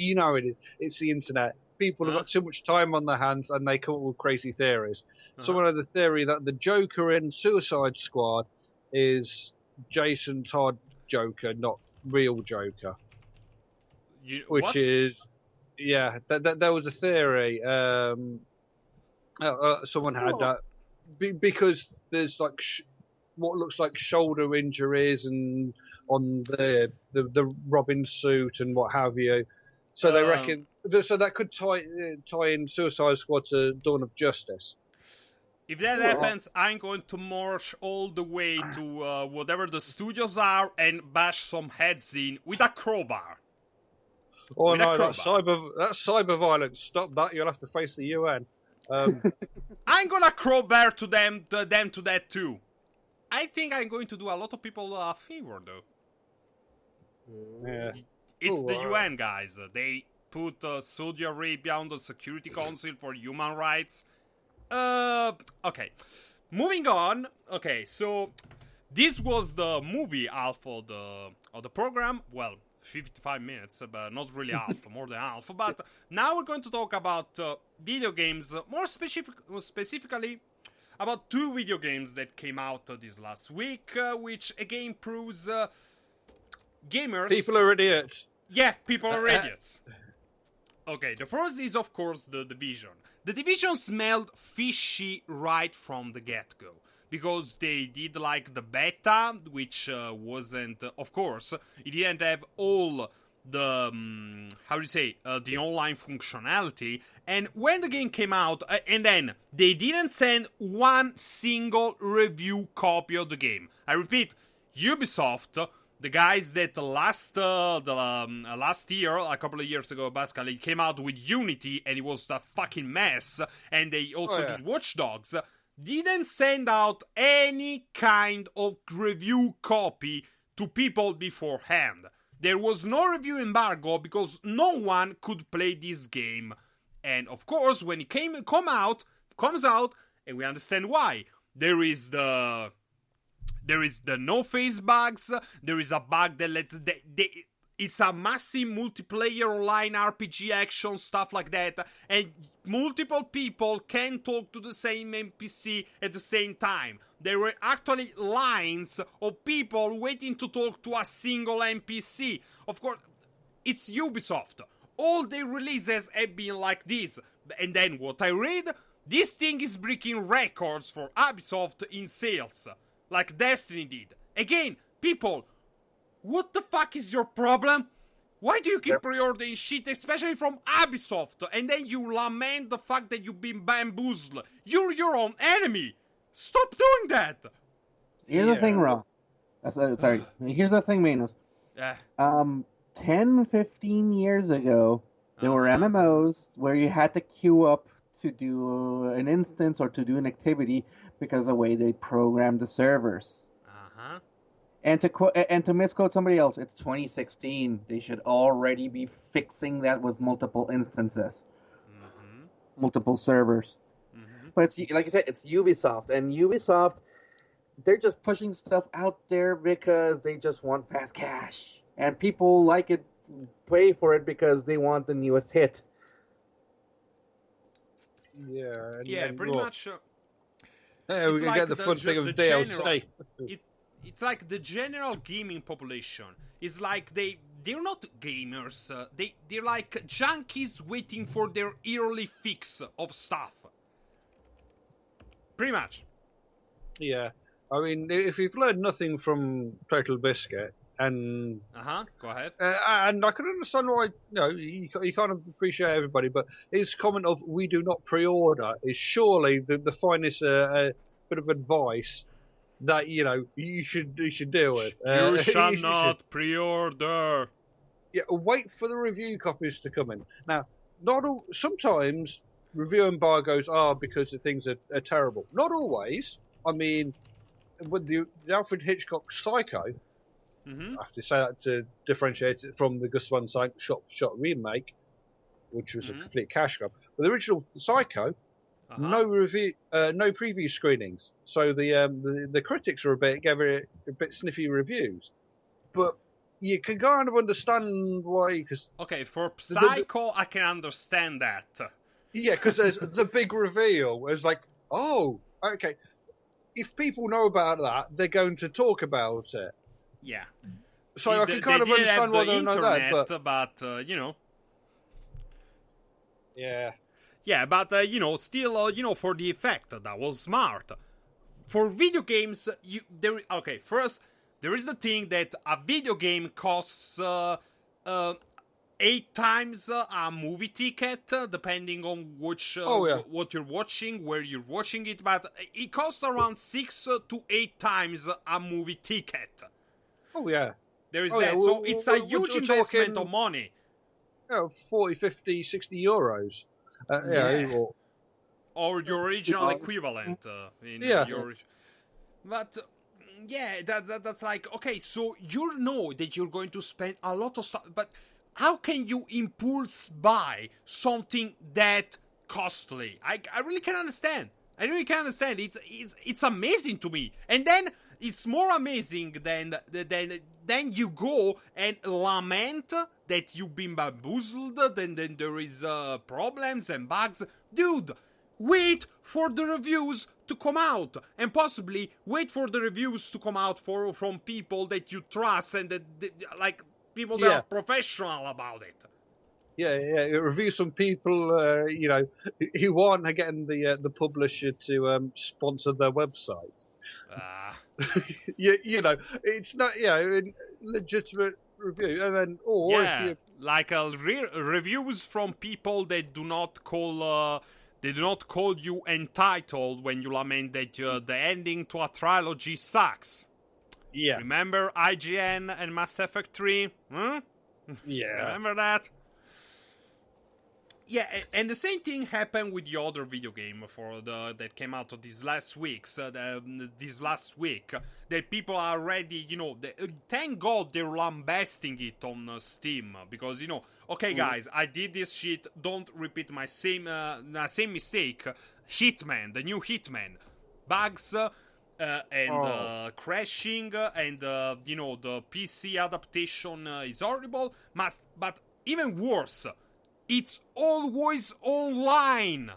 it's the internet. People have got too much time on their hands, and they come up with crazy theories. Someone had the theory that the Joker in Suicide Squad is Jason Todd Joker, not real Joker. Which is, there was a theory. Someone had that because there's like what looks like shoulder injuries and on the Robin suit and what have you. So they reckon that could tie in Suicide Squad to Dawn of Justice. If that happens, I'm going to march all the way to whatever the studios are and bash some heads in with a crowbar. Oh no, that's cyber violence. Stop that! You'll have to face the UN. I'm gonna crowbar to that too. I think I'm going to do a lot of people a favor though. Yeah. It's the UN guys. They put Saudi Arabia on the Security Council for Human Rights. Okay. Moving on. Okay, so this was the movie half of the program. Well, 55 minutes, but not really half, more than half. But now we're going to talk about video games, more specifically about 2 video games that came out this last week, which again proves gamers... People are idiots. Yeah, people are idiots. Okay, the first is, of course, The Division. The Division smelled fishy right from the get-go. Because they did, like, the beta, which wasn't... of course, it didn't have all the... the online functionality. And when the game came out, and then they didn't send one single review copy of the game. I repeat, Ubisoft... The guys that last year, a couple of years ago, basically, came out with Unity, and it was a fucking mess, and they also did Watch Dogs, didn't send out any kind of review copy to people beforehand. There was no review embargo, because no one could play this game. And, of course, when it comes out, and we understand why, there is the no-face bugs. There is a bug that lets... it's a massive multiplayer online RPG action, stuff like that. And multiple people can talk to the same NPC at the same time. There were actually lines of people waiting to talk to a single NPC. Of course, it's Ubisoft. All their releases have been like this. And then what I read, this thing is breaking records for Ubisoft in sales. Like Destiny did. Again, people, what the fuck is your problem? Why do you keep pre-ordering shit, especially from Ubisoft, and then you lament the fact that you've been bamboozled? You're your own enemy. Stop doing that. Here's the thing, Ron. Sorry. Here's the thing, Manos. 10, 15 years ago, there were MMOs where you had to queue up to do an instance or to do an activity because of the way they programmed the servers. And to misquote somebody else, it's 2016. They should already be fixing that with multiple instances, multiple servers. But it's like you said, it's Ubisoft, and Ubisoft, they're just pushing stuff out there because they just want fast cash, and people like it, pay for it because they want the newest hit. Yeah, pretty much. Yeah, we can get the fun thing of DLC. It's like the general gaming population. It's like they're not gamers. They're like junkies waiting for their yearly fix of stuff. Pretty much. Yeah, I mean, if you've learned nothing from Total Biscuit, and go ahead. And I can understand why you can't appreciate everybody, but his comment of "we do not pre-order" is surely the finest bit of advice that you should deal with. You shall not pre-order. Yeah, wait for the review copies to come in. Now, not all. Sometimes review embargoes are because the things are terrible. Not always. I mean, with the Alfred Hitchcock Psycho. I have to say that to differentiate it from the Gus Van Sant shot remake, which was a complete cash grab. But the original Psycho, no review, no preview screenings, so the critics gave it a bit sniffy reviews. But you can kind of understand why. For Psycho, I can understand that. Yeah, because there's the big reveal. It's like, oh, okay. If people know about that, they're going to talk about it. Yeah. So I can kind of understand why they know that, but Yeah. Yeah, but, still, for the effect, that was smart. For video games, first, there is the thing that a video game costs 8 times a movie ticket, depending on what you're watching, where you're watching it, but it costs around 6 to 8 times a movie ticket. Oh, yeah. There is that. So it's a huge investment of money. 40, 50, 60 euros. Or your original equivalent. But, that's like, okay, so you know that you're going to spend a lot of stuff, but how can you impulse buy something that costly? I really can't understand. It's amazing to me. And then it's more amazing than you go and lament that you've been bamboozled, then there is problems and bugs. Dude, wait for the reviews to come out, and possibly wait for the reviews to come out from people that you trust and that like people that are professional about it. Yeah. Review some people, who aren't getting the publisher to sponsor their website. It's not legitimate review, and then if you like reviews from people that do not call you entitled when you lament that the ending to a trilogy sucks. Yeah. Remember IGN and Mass Effect 3? Yeah. Remember that? Yeah, and the same thing happened with the other video game that came out this last week. That people are already, thank God they're lambasting it on Steam because okay, guys, I did this shit. Don't repeat my same mistake. Hitman, the new Hitman, bugs and crashing, and the PC adaptation is horrible. But even worse. It's always online.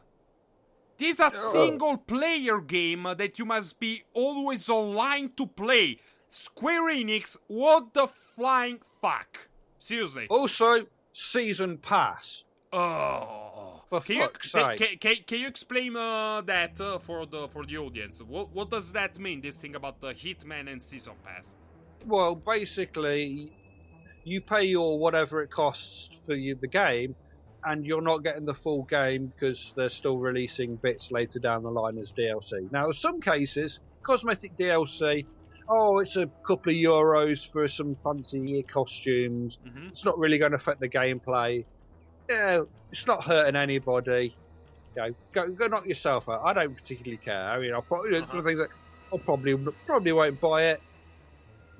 This is a single-player game that you must be always online to play. Square Enix, what the flying fuck? Seriously. Also, Season Pass. Oh. For fuck's sake. Can you explain that for the audience? What does that mean, this thing about the Hitman and Season Pass? Well, basically, you pay your whatever it costs for the game, and you're not getting the full game because they're still releasing bits later down the line as DLC. Now, in some cases, cosmetic DLC, it's a couple of euros for some fancy costumes. Mm-hmm. It's not really going to affect the gameplay. Yeah, it's not hurting anybody. Go knock yourself out. I don't particularly care. I mean, I'll probably won't buy it.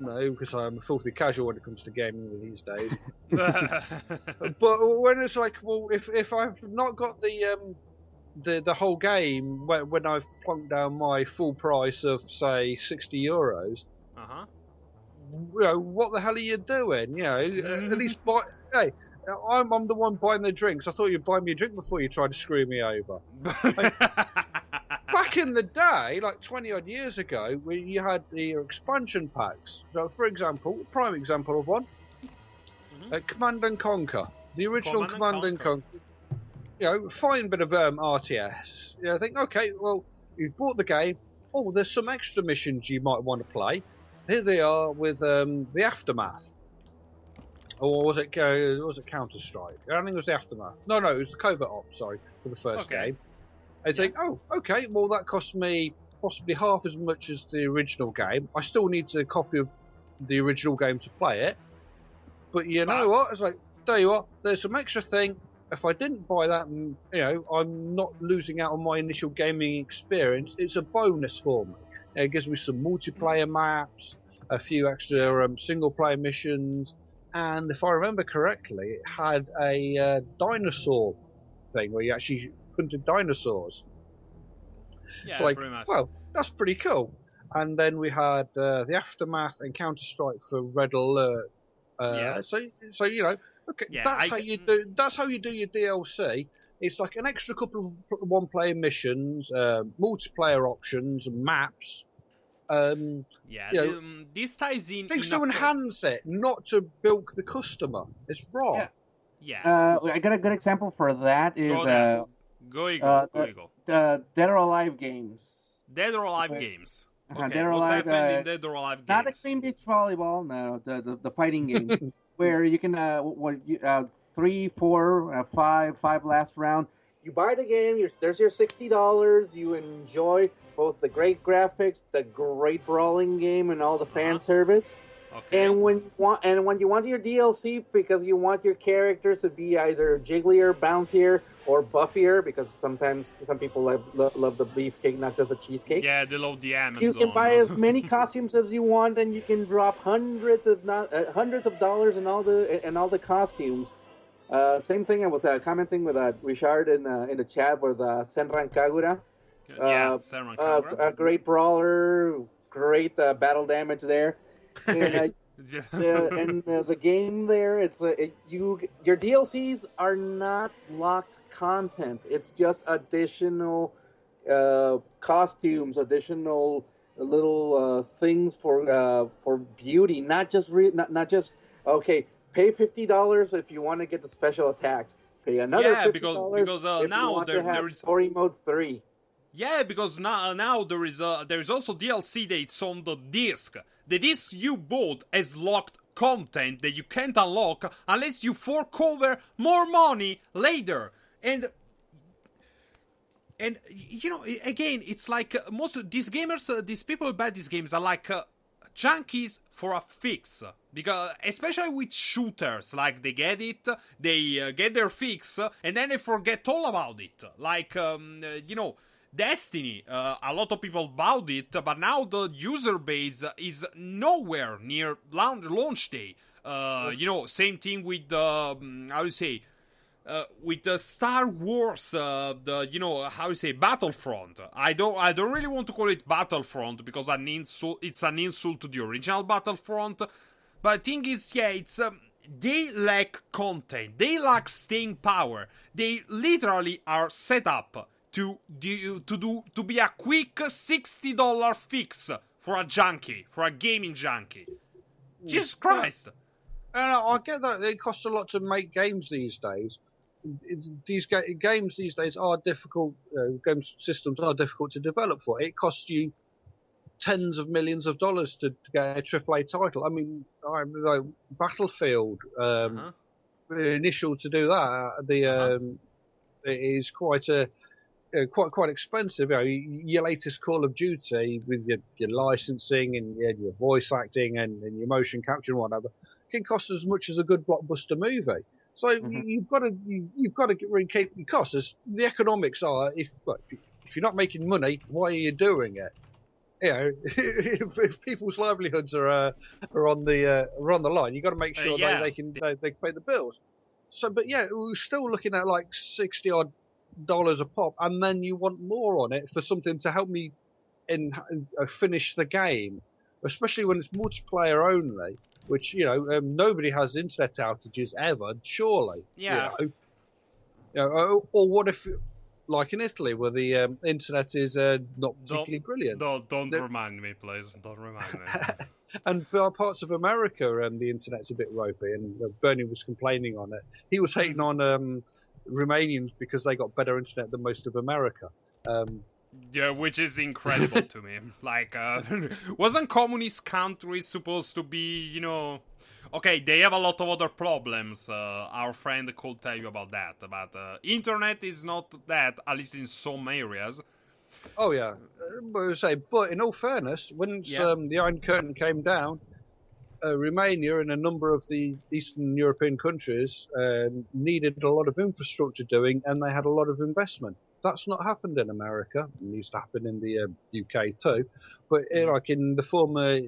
No, because I'm a filthy casual when it comes to gaming these days. But when it's like, well, if I've not got the whole game when I've plunked down my full price of say €60, what the hell are you doing? At least buy. Hey, I'm the one buying the drinks. I thought you'd buy me a drink before you tried to screw me over. Back in the day, like 20 odd years ago, where you had the expansion packs. So, for example, prime example of one, Command and Conquer, the original Command and Conquer. Fine bit of RTS. I think, okay, well, you've bought the game. Oh, there's some extra missions you might want to play. Here they are with the Aftermath. Or was it Counter-Strike? I think it was the Aftermath. No, it was the Covert Ops, sorry, for the first game. I think, okay, well, that cost me possibly half as much as the original game. I still need a copy of the original game to play it. But you know what? It's like, tell you what, there's some extra thing. If I didn't buy that, I'm not losing out on my initial gaming experience. It's a bonus for me. It gives me some multiplayer maps, a few extra single-player missions, and if I remember correctly, it had a dinosaur thing where you actually hunted dinosaurs. Yeah, it's like, pretty much. Well, that's pretty cool. And then we had the Aftermath and Counter-Strike for Red Alert. So okay, that's how you do your DLC. It's like an extra couple of one-player missions, multiplayer options, maps. This ties in things to enhance it, not to bilk the customer. It's wrong. Yeah. I got a good example for that. Go. Dead or Alive games. Dead or Alive games. Okay. Dead or What's Alive, happening in Dead or Alive games? Not Extreme Beach Volleyball, no. The fighting game where you can 3, 4, 5 last round. You buy the game. There's your $60. You enjoy both the great graphics, the great brawling game, and all the fan service. Okay. And when you want your DLC because you want your characters to be either jigglier, bouncier, or buffier, because sometimes some people love the beefcake, not just the cheesecake. Yeah, they love the Amazon. You can buy as many costumes as you want, and you can drop hundreds of dollars in all the costumes. Same thing. I was commenting with Richard in the chat with Senran Kagura. Senran Kagura. A great brawler, great battle damage there. And, The game there, your DLCs are not locked content. It's just additional costumes, additional little things for beauty, not just okay. Pay $50 if you want to get the special attacks. Pay another $50 because if you now want to have there is story mode 3. yeah, because now there is also DLC that's on the disc. The disc you bought has locked content that you can't unlock unless you fork over more money later. And you know, again, it's like most of these gamers, these people who buy these games are like junkies for a fix. Because especially with shooters, like they get it, they get their fix, and then they forget all about it. Like you know. Destiny, a lot of people bought it, but now the user base is nowhere near launch day. You know, same thing with how do you say, with the Star Wars, you know, how you say, Battlefront. I don't really want to call it Battlefront because it's an insult to the original Battlefront. But the thing is, yeah, it's they lack content, they lack staying power. They literally are set up to be a quick $60 fix for a junkie, for a gaming junkie. Jesus Christ! I get that it costs a lot to make games these days. Games these days are difficult. Game systems are difficult to develop for. It costs you tens of millions of dollars to get a AAA title. I mean, like Battlefield, initial to do that, it is quite a quite expensive. You know, your latest Call of Duty with your licensing and your voice acting and your motion capture and whatever can cost as much as a good blockbuster movie. So you've got to keep your costs. As the economics are, if you're not making money, why are you doing it? You know, if people's livelihoods are on the line, you've got to make sure they can pay the bills. So, but yeah, we're still looking at like $60 a pop, and then you want more on it for something to help me finish the game, especially when it's multiplayer only, which nobody has internet outages ever, surely. Yeah. Or what if, like in Italy, where the internet is not particularly brilliant? Don't remind me, please. Don't remind me. And for parts of America, the internet's a bit ropey, and Bernie was complaining on it. He was hating on Romanians because they got better internet than most of America. Yeah, which is incredible to me. Like, wasn't communist countries supposed to be, okay, they have a lot of other problems. Our friend could tell you about that. But internet is not that, at least in some areas. Oh, yeah. But in all fairness, when the Iron Curtain came down, Romania and a number of the Eastern European countries needed a lot of infrastructure doing, and they had a lot of investment. That's not happened in America. It needs to happen in the UK too. But like in the former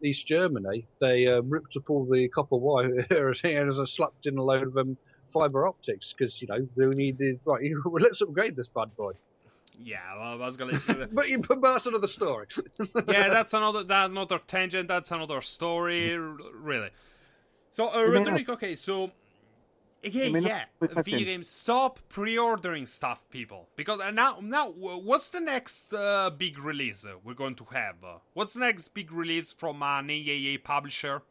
East Germany, they ripped up all the copper wire and slapped in a load of fibre optics because they needed let's upgrade this bad boy. Yeah, well, I was gonna. but that's another story. Yeah, that's another tangent. That's another story, really. So, Rhetoric. Okay, so again, video games, stop pre-ordering stuff, people, because now, what's the next big release we're going to have? What's the next big release from an AAA publisher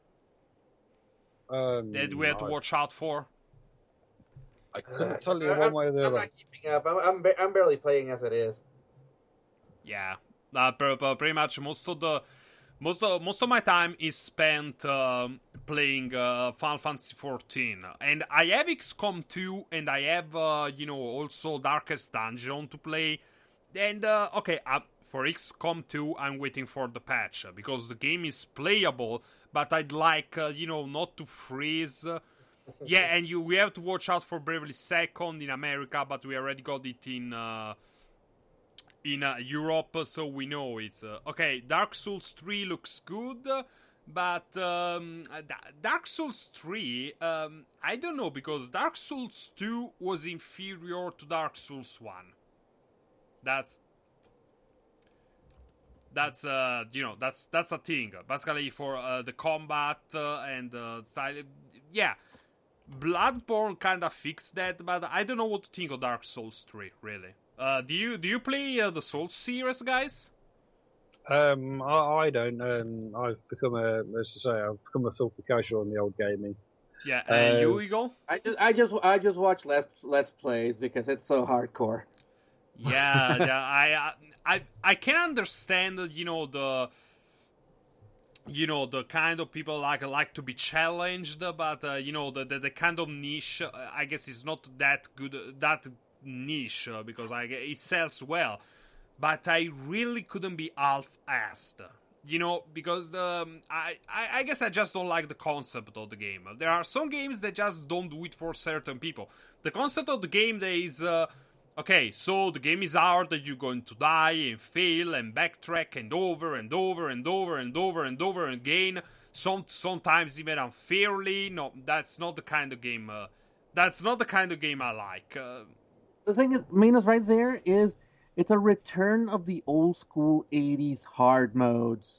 that we have to watch out for? I couldn't tell you one way or the other. I'm not keeping up. I'm barely playing as it is. Yeah, pretty much most of my time is spent playing Final Fantasy 14, and I have XCOM 2, and I have also Darkest Dungeon to play. And for XCOM 2, I'm waiting for the patch because the game is playable, but I'd like not to freeze. Yeah, and we have to watch out for Bravely Second in America, but we already got it in Europe, so we know it's okay. Dark Souls 3 looks good, but Dark Souls 3, I don't know, because Dark Souls 2 was inferior to Dark Souls 1. That's that's a thing. Basically, for the combat and style, yeah. Bloodborne kind of fixed that, but I don't know what to think of Dark Souls 3. Really, do you play the Souls series, guys? I don't. I've become I've become a filthy casual on the old gaming. Yeah, and you, Eagle? I just watch let's plays because it's so hardcore. Yeah, I can understand, the kind of people like to be challenged, but the kind of niche, I guess, is not that good, that niche, because it sells well, but I really couldn't be half-assed. Because I guess I just don't like the concept of the game. There are some games that just don't do it for certain people. The concept of the game that is, okay, so the game is hard, that you're going to die and fail and backtrack and over and over and over and over and over again. Sometimes even unfairly. No, that's not the kind of game. That's not the kind of game I like. The thing is, Minos, right there is. It's a return of the old school 80s hard modes.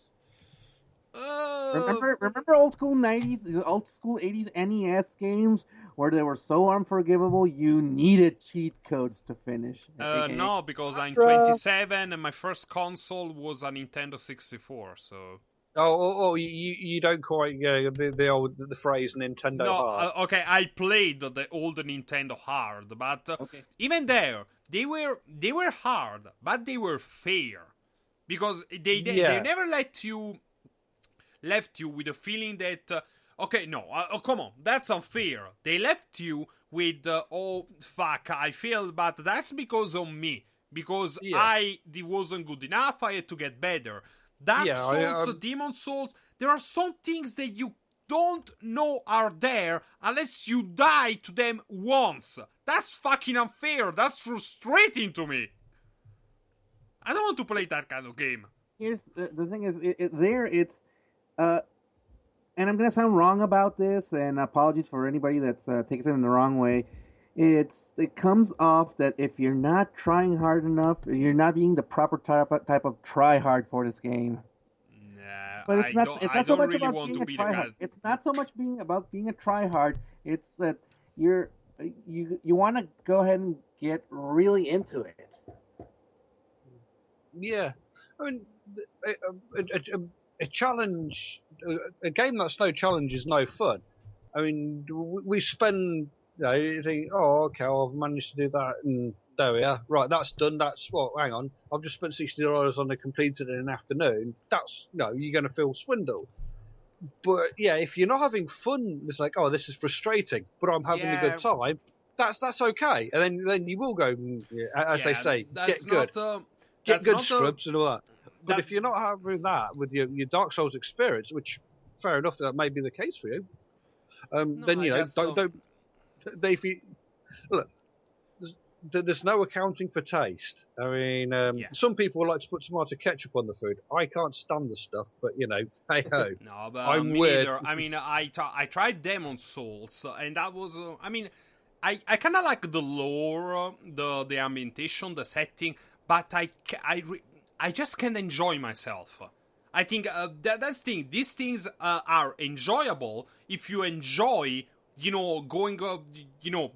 Remember old school 90s, old school 80s NES games where they were so unforgivable you needed cheat codes to finish? No, because I'm 27 and my first console was a Nintendo 64, so... You don't quite get the phrase Nintendo hard. Okay, I played the old Nintendo hard, but even there, they were hard, but they were fair, because they never left you with a feeling that come on, that's unfair. They left you with oh fuck, I failed, but that's because of me, because it wasn't good enough. I had to get better. Dark Souls, Demon Souls, there are some things that you don't know are there unless you die to them once. That's fucking unfair. That's frustrating to me. I don't want to play that kind of game. Here's the thing is, it's and I'm gonna sound wrong about this, and apologies for anybody that takes it in the wrong way. It comes off that if you're not trying hard enough, you're not being the proper type of try hard for this game. Nah, but it's not. It's not so much really about being a try hard. It's not so much about being a try hard. It's that you want to go ahead and get really into it. Yeah, I mean, a challenge, a game that's no challenge is no fun. I mean, we spend. You think, okay, I've managed to do that, and there we are. Right, that's done. That's hang on. I've just spent $60 on it, completed in an afternoon. That's you're going to feel swindled. But yeah, if you're not having fun, it's like, this is frustrating. But I'm having a good time. That's okay. And then you will go, as they say, get good, get good scrubs and all that. But if you're not having that with your Dark Souls experience, which fair enough, that may be the case for you, then don't. Look, there's no accounting for taste. I mean, some people like to put tomato ketchup on the food. I can't stand the stuff, but hey ho. No, but I'm me weird. neither. I mean, I tried Demon Souls, and that was. I kind of like the lore, the ambientation, the setting, but I just can't enjoy myself. I think that's the thing. These things are enjoyable if you enjoy. Going,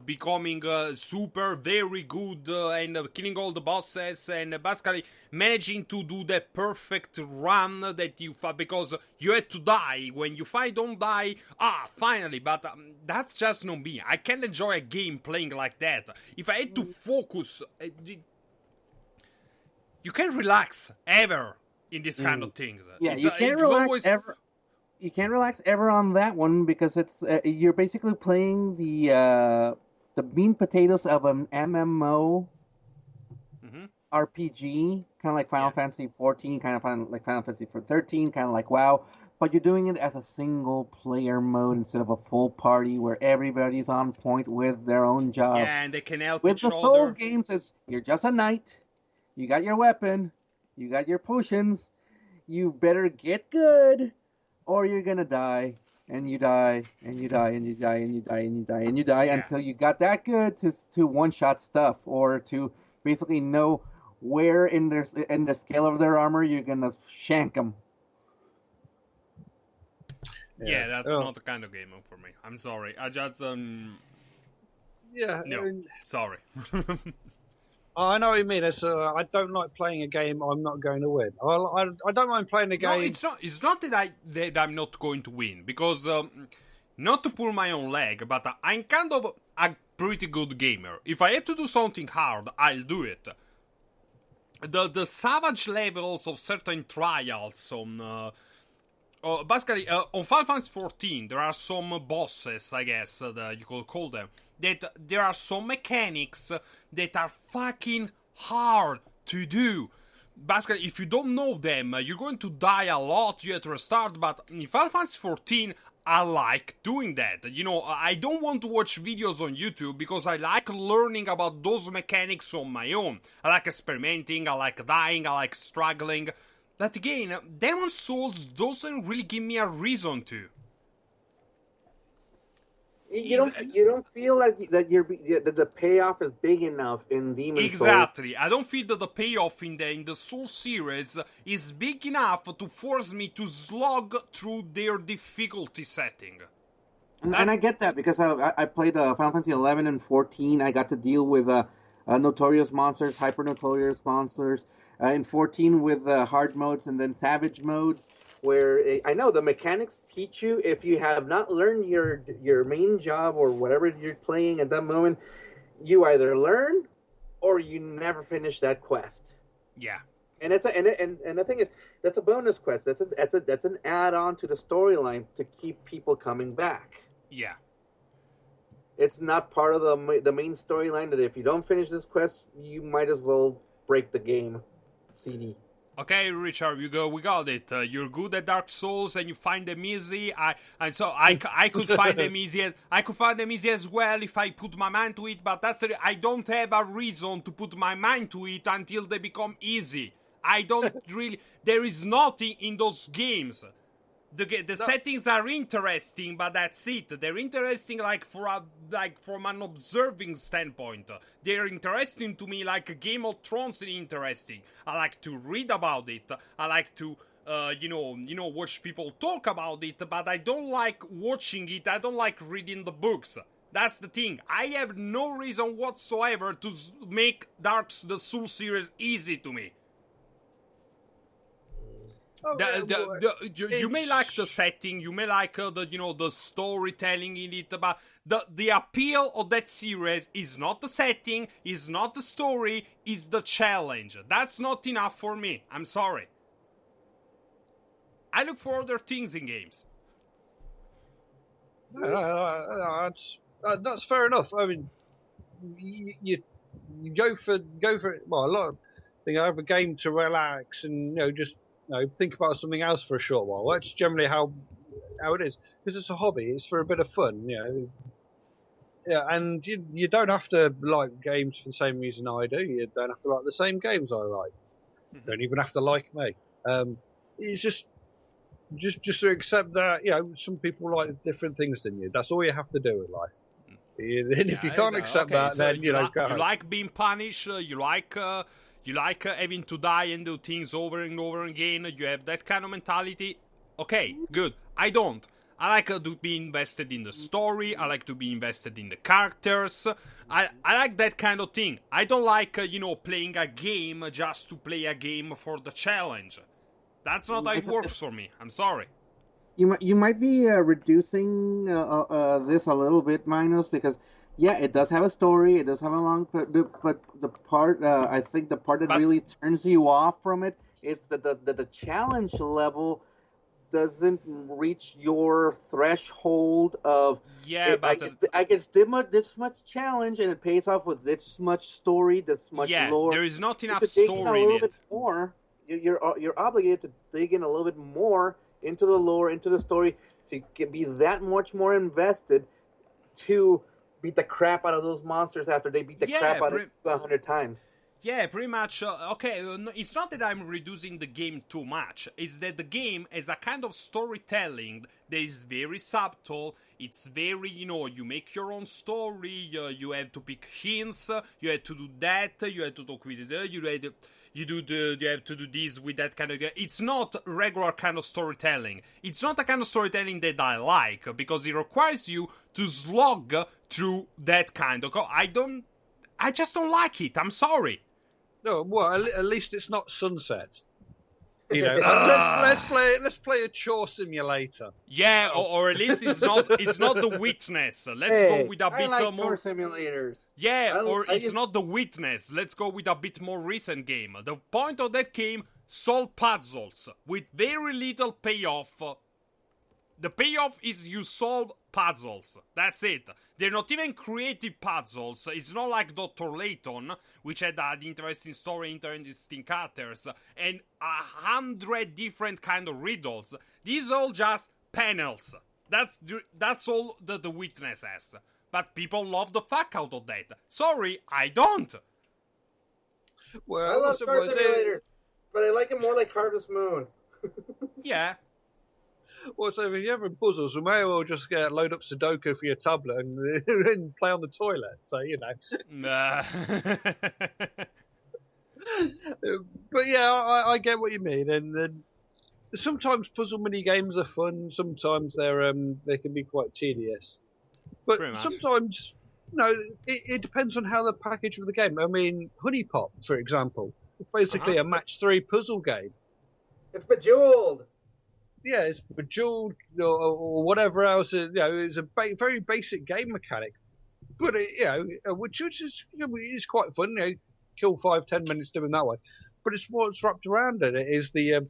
becoming super, very good, and killing all the bosses, and basically managing to do the perfect run that you because you had to die. When you don't die, finally, but that's just not me. I can't enjoy a game playing like that. If I had to focus, you can't relax ever in this kind of things. Yeah, you can't relax ever. You can't relax ever on that one because it's you're basically playing the meat and potatoes of an MMO RPG, kind of like Final Fantasy 14, kind of like Final Fantasy 13, kind of like WoW, but you're doing it as a single player mode instead of a full party where everybody's on point with their own job. Yeah, and they can help with each the other. Souls games, you're just a knight, you got your weapon, you got your potions, you better get good. Or you're gonna die, and you die, and you die, and you die, and you die, and you die, and you die until you got that good to one-shot stuff, or to basically know where in the scale of their armor you're gonna shank them. Yeah, that's not the kind of game for me. I'm sorry. I just Yeah. no, sorry. I know what you mean. I don't like playing a game I'm not going to win. I don't mind playing a game. No, it's not. It's not that I'm not going to win because not to pull my own leg, but I'm kind of a pretty good gamer. If I have to do something hard, I'll do it. The savage levels of certain trials on. Basically, on Final Fantasy 14, there are some bosses, I guess, that you could call them, that there are some mechanics that are fucking hard to do. Basically, if you don't know them, you're going to die a lot, you have to restart, but in Final Fantasy 14, I like doing that. You know, I don't want to watch videos on YouTube because I like learning about those mechanics on my own. I like experimenting, I like dying, I like struggling. But again, Demon's Souls doesn't really give me a reason to. You don't feel like that the payoff is big enough in Demon's Souls. Exactly. I don't feel that the payoff in the Soul series is big enough to force me to slog through their difficulty setting. And I get that because I played Final Fantasy 11 and 14. I got to deal with notorious monsters, hyper notorious monsters. In 14 with hard modes and then savage modes, where I know the mechanics teach you if you have not learned your main job or whatever you're playing at that moment, you either learn or you never finish that quest. Yeah. And it's and the thing is, that's a bonus quest. That's an add-on to the storyline to keep people coming back. Yeah. It's not part of the main storyline that if you don't finish this quest, you might as well break the game. CD. Okay, Richard, we got it. You're good at Dark Souls, and you find them easy. I could find them easy. I could find them easy as well if I put my mind to it. But I don't have a reason to put my mind to it until they become easy. I don't really. There is nothing in those games. The settings are interesting, but that's it. They're interesting from an observing standpoint. They're interesting to me like Game of Thrones is interesting. I like to read about it. I like to watch people talk about it, but I don't like watching it. I don't like reading the books. That's the thing. I have no reason whatsoever to make the Soul series easy to me. You may like the setting, you may like the storytelling in it, but the appeal of that series is not the setting, is not the story, is the challenge. That's not enough for me. I'm sorry. I look for other things in games. That's fair enough. I mean, you go for it. Well, a lot of things. I have a game to relax and just. Think about something else for a short while. That's generally how it is. Because it's a hobby. It's for a bit of fun, Yeah, and you don't have to like games for the same reason I do. You don't have to like the same games I like. You don't even have to like me. It's just to accept that, some people like different things than you. That's all you have to do in life. And if you can't accept that, so then, you go. like being punished, you like having to die and do things over and over again. You have that kind of mentality. Okay, good. I don't. I like to be invested in the story. I like to be invested in the characters. I like that kind of thing. I don't like, playing a game just to play a game for the challenge. That's not how it works for me. I'm sorry. You might be reducing this a little bit, Minos, because yeah, it does have a story. It does have a long, but the part I think the part that really turns you off from it, it's that the challenge level doesn't reach your threshold of I get this much challenge and it pays off with this much story, this much lore. There is not enough story in it. Bit more, you're obligated to dig in a little bit more into the lore, into the story, so you can be that much more invested to beat the crap out of those monsters after they beat the crap out of you 100 times. Yeah, pretty much. Okay, it's not that I'm reducing the game too much. It's that the game has a kind of storytelling that is very subtle. It's very, you make your own story. You have to pick hints. You have to do that. You have to talk with this. You have to do this with that kind of. It's not regular kind of storytelling. It's not a kind of storytelling that I like because it requires you to slog through that kind of. I just don't like it. I'm sorry. No, well, at least it's not Sunset. Let's play a chore simulator. Yeah, or at least it's not the Witness. Let's go with a bit like more chore simulators. Yeah, it's not the Witness. Let's go with a bit more recent game. The point of that game, solve puzzles with very little payoff. The payoff is you solve puzzles. That's it. They're not even creative puzzles. It's not like Dr. Layton, which had an interesting story, interesting characters, and 100 different kind of riddles. These are all just panels. That's all that the Witness has. But people love the fuck out of that. Sorry, I don't. Well, I love chore simulators, but I like it more like Harvest Moon. Yeah. Well, so if you're having puzzles, we may as well just load up Sudoku for your tablet and play on the toilet. So, Nah. But yeah, I get what you mean. And sometimes puzzle mini games are fun. Sometimes they can be quite tedious. But sometimes, it depends on how they package with the game. I mean, Honey Pop, for example, it's basically a match 3 puzzle game. It's Bejeweled. Yeah, it's Bejeweled or whatever else. It's a very basic game mechanic, but which is quite fun. Kill 5-10 minutes doing that way. But it's what's wrapped around it is the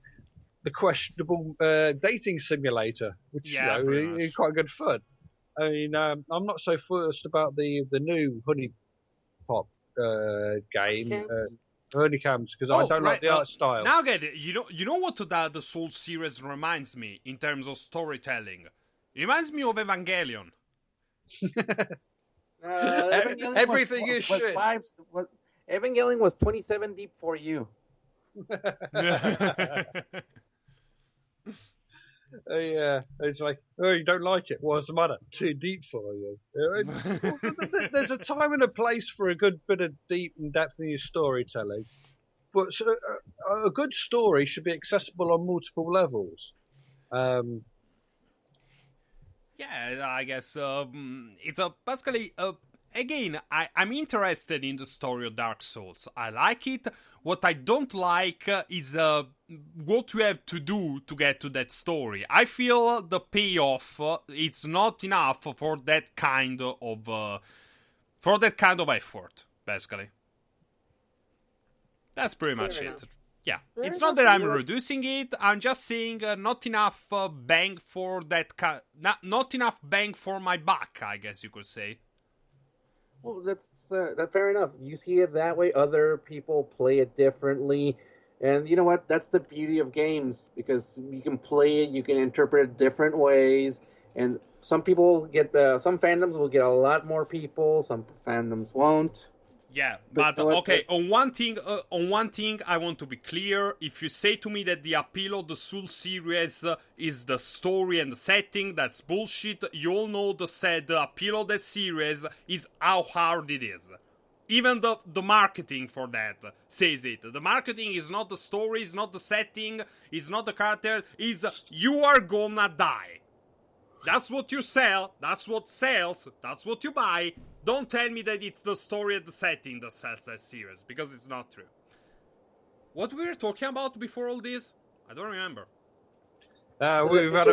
questionable dating simulator, which is quite good fun. I mean, I'm not so fussed about the new Honey Pop game. Honeycams, because I don't like the art style. Now get it. You know what the Soul series reminds me in terms of storytelling? It reminds me of Evangelion. Everything is shit. Evangelion was 27 deep for you. Yeah, it's like, oh, you don't like it? What's the matter? Too deep for you. There's a time and a place for a good bit of deep and depth in your storytelling, but a good story should be accessible on multiple levels. Yeah, I guess it's basically. Again, I'm interested in the story of Dark Souls. I like it. What I don't like is what you have to do to get to that story. I feel the payoff it's not enough for that kind of effort. Basically, that's pretty much it. Yeah, it's not that I'm reducing it. I'm just saying not enough bang for that. Not enough bang for my buck, I guess you could say. Well, that's fair enough. You see it that way. Other people play it differently, and you know what? That's the beauty of games because you can play it, you can interpret it different ways, and some people get some fandoms will get a lot more people. Some fandoms won't. Yeah, but okay. On one thing, I want to be clear. If you say to me that the appeal of the Soul series is the story and the setting, that's bullshit. You all know the appeal of the series is how hard it is. Even the marketing for that says it. The marketing is not the story, is not the setting, is not the character. Is you are gonna die. That's what you sell. That's what sells. That's what you buy. Don't tell me that it's the story and the setting that sells that series, because it's not true. What we were talking about before all this? I don't remember. We've had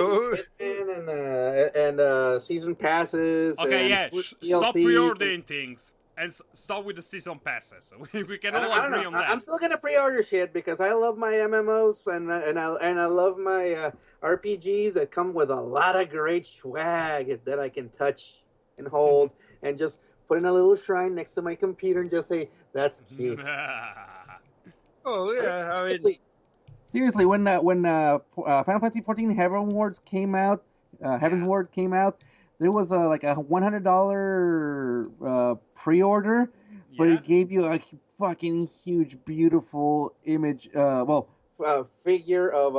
and season passes. Okay, and stop pre-ordering things and stop with the season passes. We can all agree on that. I'm still gonna pre-order shit because I love my MMOs and I love my RPGs that come with a lot of great swag that I can touch and hold. And just put in a little shrine next to my computer and just say, that's cute. Oh, yeah. Seriously, when Final Fantasy XIV Heaven's Ward came out, there was like a $100 pre-order, but it gave you a fucking huge, beautiful image. Figure of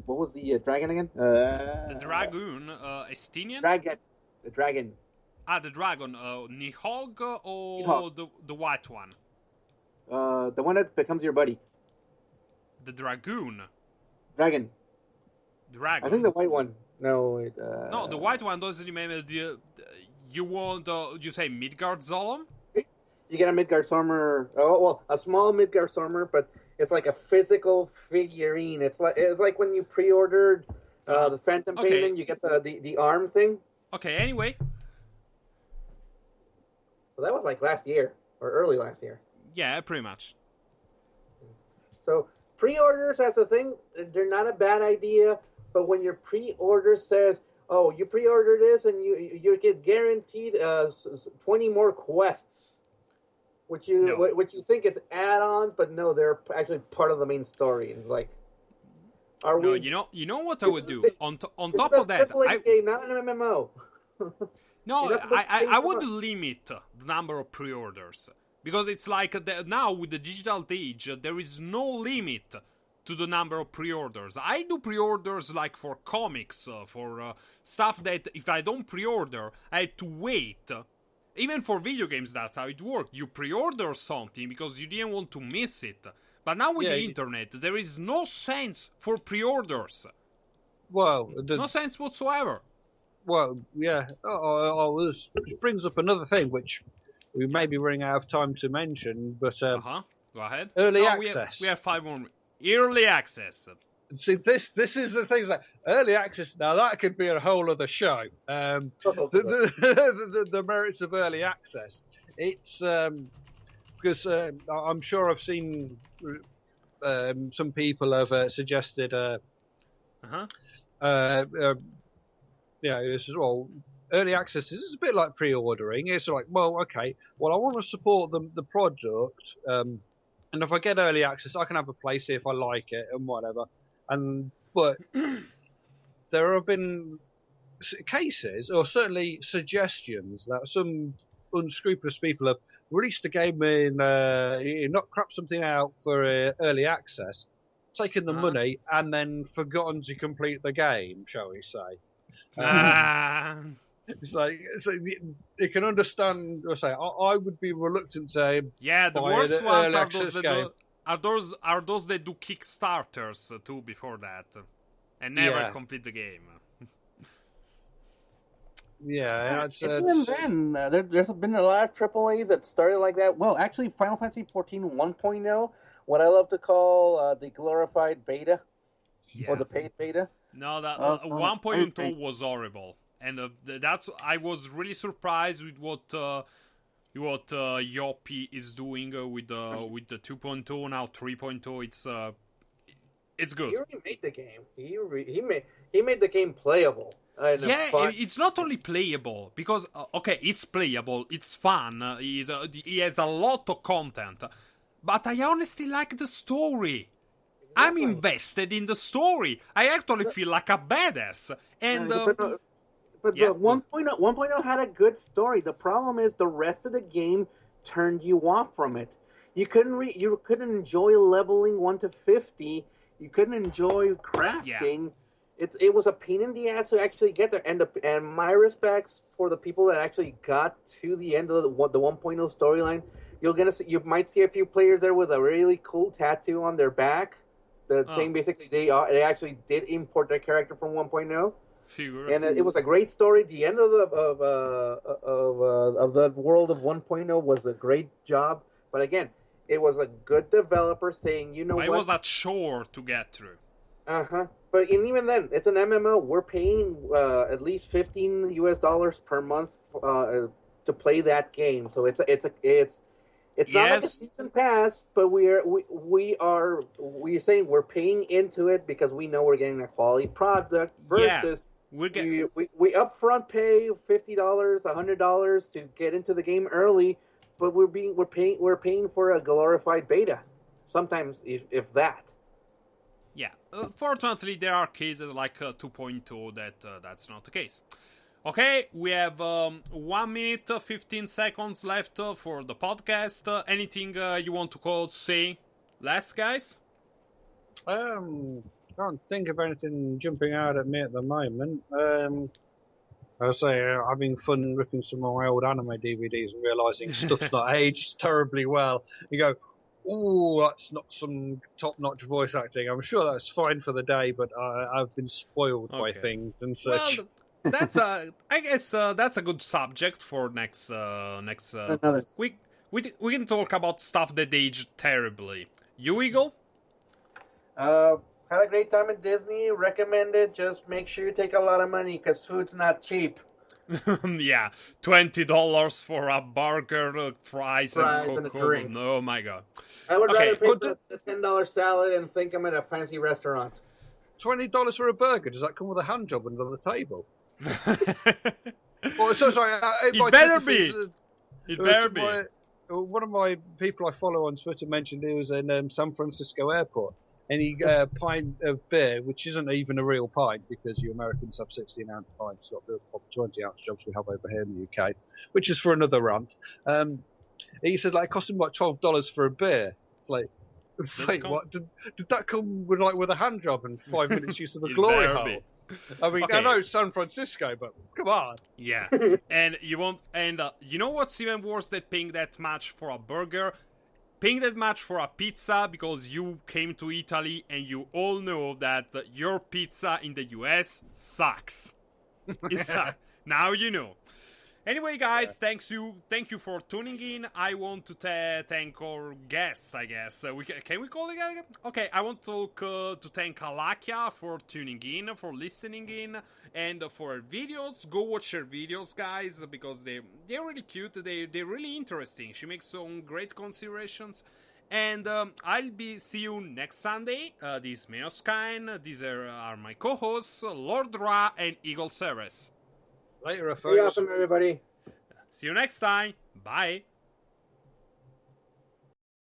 what was the dragon again? The dragoon, Estinian? Dragon. The dragon. Ah, the dragon. Nihog or Nihog. the white one? The one that becomes your buddy. The dragoon. Dragon. Dragon. I think the white one. No, it. No, the white one doesn't remember the. You want? You say Midgard Zolom? You get a Midgard Armor. Oh well, a small Midgard Armor, but it's like a physical figurine. It's like when you pre-ordered the Phantom Pain and you get the arm thing. Okay. Anyway. Well, that was like last year or early last year. Yeah, pretty much. So pre-orders as a thing, they're not a bad idea. But when your pre-order says, "Oh, you pre-order this and you get guaranteed 20 more quests," which you think is add-ons, but no, they're actually part of the main story. And like, you know what I would do on top of that? Game, not an MMO. No, I would limit the number of pre-orders because it's like now with the digital age, there is no limit to the number of pre-orders. I do pre-orders like for comics, for stuff that if I don't pre-order, I have to wait. Even for video games, that's how it works. You pre-order something because you didn't want to miss it. But now with the internet, there is no sense for pre-orders. Well, no sense whatsoever. Well, yeah. This brings up another thing, which we may be running out of time to mention, but... Go ahead. Early access. We have 5 more minutes. Early access. See, this is the thing, like early access. Now that could be a whole other show. The merits of early access. It's because I'm sure I've seen some people have suggested. This is all early access. This is a bit like pre-ordering. It's like, well, okay, well, I want to support the product. And if I get early access, I can have a play, see if I like it and whatever. But there have been cases, or certainly suggestions, that some unscrupulous people have released a game in, not crap something out for early access, taken the money, and then forgotten to complete the game, shall we say. It's like, so you can understand. I say I would be reluctant to. Yeah, the worst ones are those that do Kickstarters too before that, and never complete the game. Yeah, even then, there's been a lot of AAAs that started like that. Well, actually, Final Fantasy 14 1.0, what I love to call the glorified beta, or the paid beta. No, that 1.0 was horrible. And that's I was really surprised with what Yoppie is doing with the 2.0 now 3.0. It's good. He already made the game. He made the game playable. It's not only playable because it's playable, it's fun. He has a lot of content, but I honestly like the story. I'm invested in the story. I actually feel like a badass. And But 1.0 had a good story. The problem is the rest of the game turned you off from it. You couldn't enjoy leveling 1 to 50. You couldn't enjoy crafting. Yeah. It was a pain in the ass to actually get there. And my respects for the people that actually got to the end of the 1.0 storyline. You might see a few players there with a really cool tattoo on their back. Saying basically they actually did import their character from 1.0. And it was a great story. The end of the world of 1.0 was a great job. But again, it was a good developer saying, you know what? It was a chore to get through. But even then, it's an MMO. We're paying at least $15 per month to play that game. So it's not like a season pass, but we're saying we're paying into it because we know we're getting a quality product versus. We upfront pay $50, $100 to get into the game early, but we're paying for a glorified beta, sometimes if that. Yeah, fortunately there are cases like 2.0 that's not the case. Okay, we have 1 minute 15 seconds left for the podcast. Anything you want to say last, guys? Can't think of anything jumping out at me at the moment. I say, having fun ripping some of my old anime DVDs and realising stuff's not aged terribly well. You go, ooh, that's not some top-notch voice acting. I'm sure that's fine for the day, but I've been spoiled by things and such. Well, I guess that's a good subject for next week. We can talk about stuff that aged terribly. You, Eagle? Had a great time at Disney. Recommend it. Just make sure you take a lot of money because food's not cheap. Yeah, $20 for a burger, fries and a drink. Oh my god! I would rather pay for the $10 salad and think I'm at a fancy restaurant. $20 for a burger? Does that come with a hand job under the table? Oh, so sorry. It better be. It better be. One of my people I follow on Twitter mentioned he was in San Francisco airport. Any pint of beer, which isn't even a real pint because you Americans have 16-ounce pints, not the 20-ounce jobs we have over here in the UK, which is for another rant. He said it cost him like $12 for a beer. It's like, wait, what? Did that come with a hand job and 5 minutes use of a glory hole? I mean, I know it's San Francisco, but come on. Yeah, and you know what's even worse than paying that much for a burger? Paying that much for a pizza because you came to Italy and you all know that your pizza in the US sucks. It sucks. Now you know. Anyway, guys, thank you for tuning in. I want to thank our guests, I guess. Can we call it again? Okay, I want to thank Alakia for tuning in, for listening in, and for her videos. Go watch her videos, guys, because they're really cute. They're really interesting. She makes some great considerations. And I'll see you next Sunday. This is Meoskine. These are my co-hosts, Lord Ra and Eagle Ceres. Later, Stay awesome, everybody. See you next time. Bye.